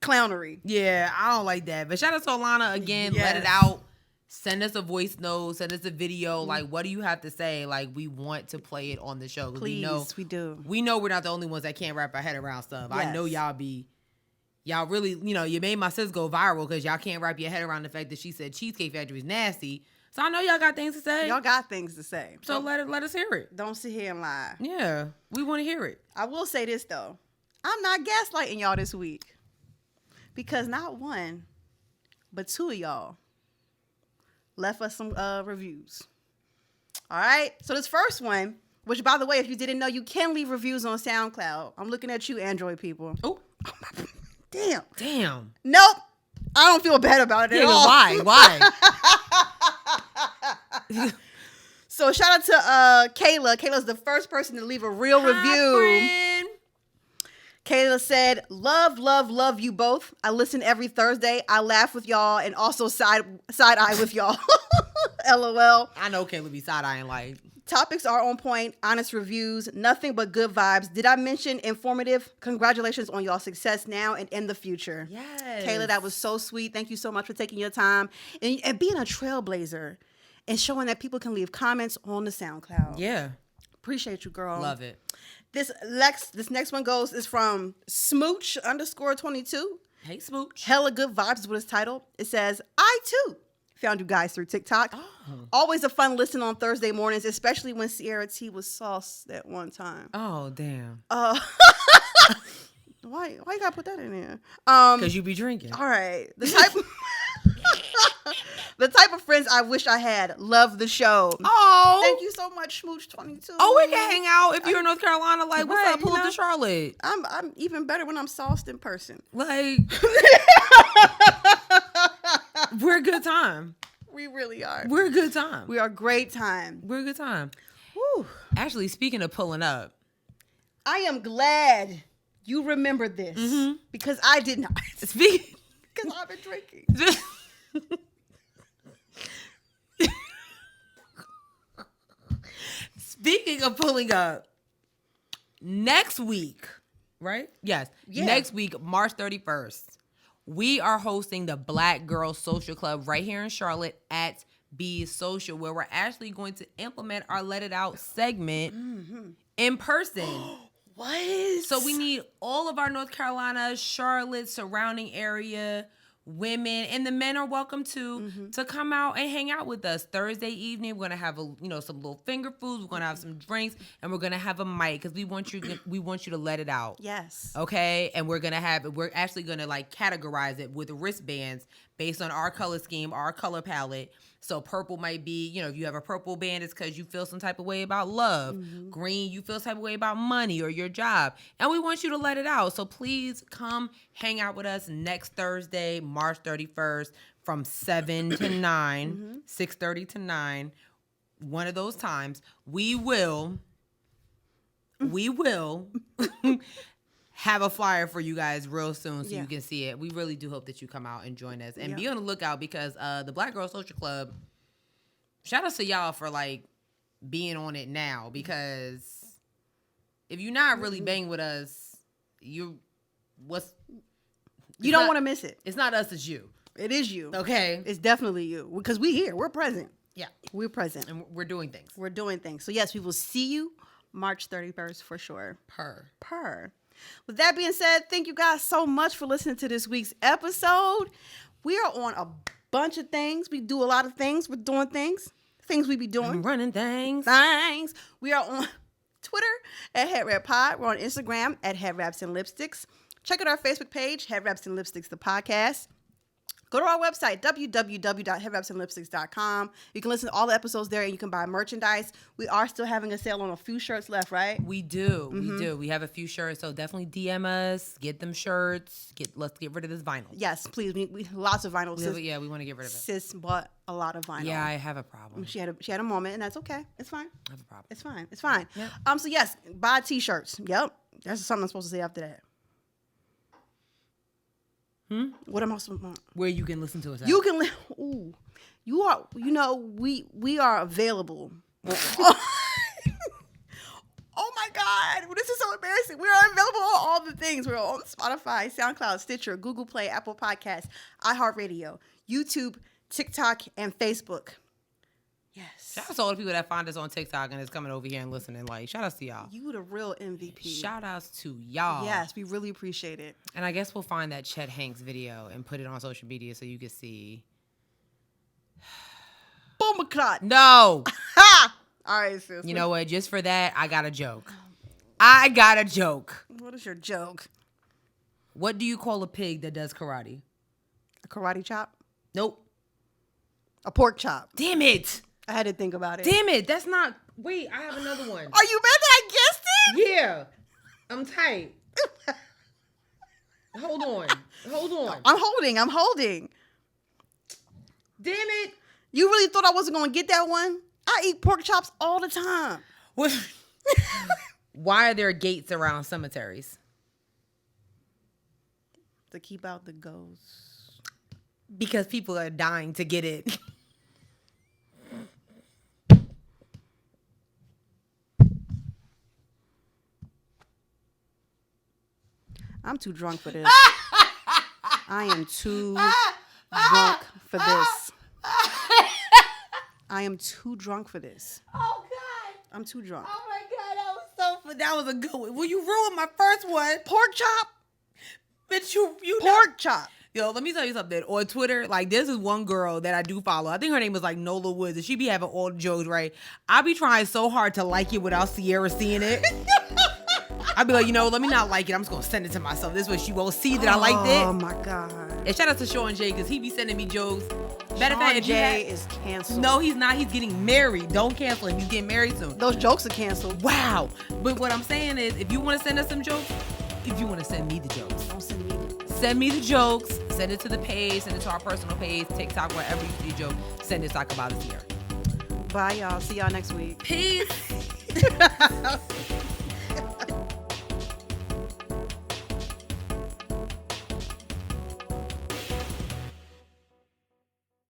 Clownery. Yeah, I don't like that. But shout out to Alana again. Yes. Let it out. Send us a voice note. Send us a video. Like, what do you have to say? Like, we want to play it on the show. Please, we do. We know we're not the only ones that can't wrap our head around stuff. Yes. I know y'all really, you made my sis go viral because y'all can't wrap your head around the fact that she said Cheesecake Factory is nasty. So I know y'all got things to say. Y'all got things to say. So let us hear it. Don't sit here and lie. Yeah, we want to hear it. I will say this, though. I'm not gaslighting y'all this week. Because not one, but two of y'all left us some reviews. All right? So this first one, which, by the way, if you didn't know, you can leave reviews on SoundCloud. I'm looking at you, Android people. Oh. Damn. Nope. I don't feel bad about it at all. Why? So shout out to Kayla. Kayla's the first person to leave a real review. Friend. Kayla said, love you both. I listen every Thursday. I laugh with y'all and also side eye with y'all. LOL. I know Kayla be side-eyeing like. Topics are on point, honest reviews, nothing but good vibes. Did I mention informative? Congratulations on y'all success now and in the future. Yes. Kayla, that was so sweet. Thank you so much for taking your time and being a trailblazer and showing that people can leave comments on the SoundCloud. Yeah. Appreciate you, girl. Love it. This next one is from Smooch_22. Hey, Smooch. Hella Good Vibes is what it's titled. It says, I too found you guys through TikTok. Oh. Always a fun listen on Thursday mornings, especially when Sierra T was sauced at one time. Oh, damn. Why you gotta put that in there? Because you be drinking. All right. The type of friends I wish I had. Love the show. Oh, thank you so much, Smooch22. Oh, we can hang out if you're in North Carolina. Like, what's up? Pull up to Charlotte. I'm even better when I'm sauced in person. Like, we're a good time. We really are. We're a good time. We are a great time. We're a good time. Woo. Actually, speaking of pulling up, I am glad you remembered this because I did not. Because I've been drinking. Speaking of pulling up, next week, right? Yes. Yeah. Next week, March 31st, we are hosting the Black Girl Social Club right here in Charlotte at Be Social, where we're actually going to implement our Let It Out segment in person. What? So we need all of our North Carolina, Charlotte, surrounding area women, and the men are welcome to come out and hang out with us. Thursday evening, we're gonna have some little finger foods. We're gonna have some drinks, and we're gonna have a mic because we want you to let it out. Yes. Okay, and we're actually gonna like categorize it with wristbands based on our color scheme, our color palette. So purple might be, if you have a purple band, it's because you feel some type of way about love. Green, you feel some type of way about money or your job. And we want you to let it out. So please come hang out with us next Thursday, March 31st from 7 to 9, 6:30 to 9. One of those times. We will have a flyer for you guys real soon so you can see it. We really do hope that you come out and join us. And be on the lookout because the Black Girl Social Club, shout out to y'all for like being on it now, because if you're not really banging with us, you don't want to miss it. It's not us, it's you. It is you. Okay. It's definitely you because we here. We're present. Yeah. We're present. And we're doing things. We're doing things. So yes, we will see you March 31st for sure. Per. With that being said, thank you guys so much for listening to this week's episode. We are on a bunch of things. We do a lot of things. We're doing things. Things we be doing. I'm running things. We are on Twitter at HeadWrappOD. We're on Instagram at Headwraps and Lipsticks. Check out our Facebook page, Headwraps and Lipsticks, the podcast. Go to our website, www.headwrapsandlipsticks.com. You can listen to all the episodes there, and you can buy merchandise. We are still having a sale on a few shirts left, right? We do. We do. We have a few shirts, so definitely DM us. Get them shirts. Let's get rid of this vinyl. Yes, please. We lots of vinyl. We want to get rid of it. Sis bought a lot of vinyl. Yeah, I have a problem. She had a moment, and that's okay. It's fine. I have a problem. It's fine. Yep. So yes, buy t-shirts. Yep. That's something I'm supposed to say after that. What am I supposed to? Where you can listen to us at. You can you are, we are available. Oh my God, this is so embarrassing. We are available on all the things. We're on Spotify, SoundCloud, Stitcher, Google Play, Apple Podcasts, iHeartRadio, YouTube, TikTok, and Facebook. Yes. Shout out to all the people that find us on TikTok and is coming over here and listening. Like, shout outs to y'all. You the real MVP. Shout outs to y'all. Yes, we really appreciate it. And I guess we'll find that Chet Hanks video and put it on social media so you can see. Boomaclot. No. All right, sis. You know what? Just for that, I got a joke. What is your joke? What do you call a pig that does karate? A karate chop? Nope. A pork chop. Damn it. I had to think about it. Damn it. That's not. Wait, I have another one. Are you mad that I guessed it? Yeah. I'm tight. Hold on. I'm holding. Damn it. You really thought I wasn't going to get that one? I eat pork chops all the time. Why are there gates around cemeteries? To keep out the ghosts. Because people are dying to get it. I'm too drunk for this. I am too drunk for this. I am too drunk for this. Oh, God. I'm too drunk. Oh, my God. That was a good one. Well, you ruined my first one. Pork chop? Bitch, you pork chop. Yo, let me tell you something. On Twitter, like, this is one girl that I do follow. I think her name was, like, Nola Woods, and she be having all the jokes, right? I be trying so hard to like it without Sierra seeing it. I'd be like, let me not like it. I'm just gonna send it to myself. This way she won't see that I liked it. Oh my God. And shout out to Sean J, because he be sending me jokes. Matter of fact, Jay is canceled. No, he's not. He's getting married. Don't cancel him. He's getting married soon. Those jokes are canceled. Wow. But what I'm saying is, if you want to send us some jokes, if you want to send me the jokes, don't send me the send me the jokes. Send it to the page. Send it to our personal page, TikTok, wherever you see a joke. Send it so I can about it here. Bye, y'all. See y'all next week. Peace.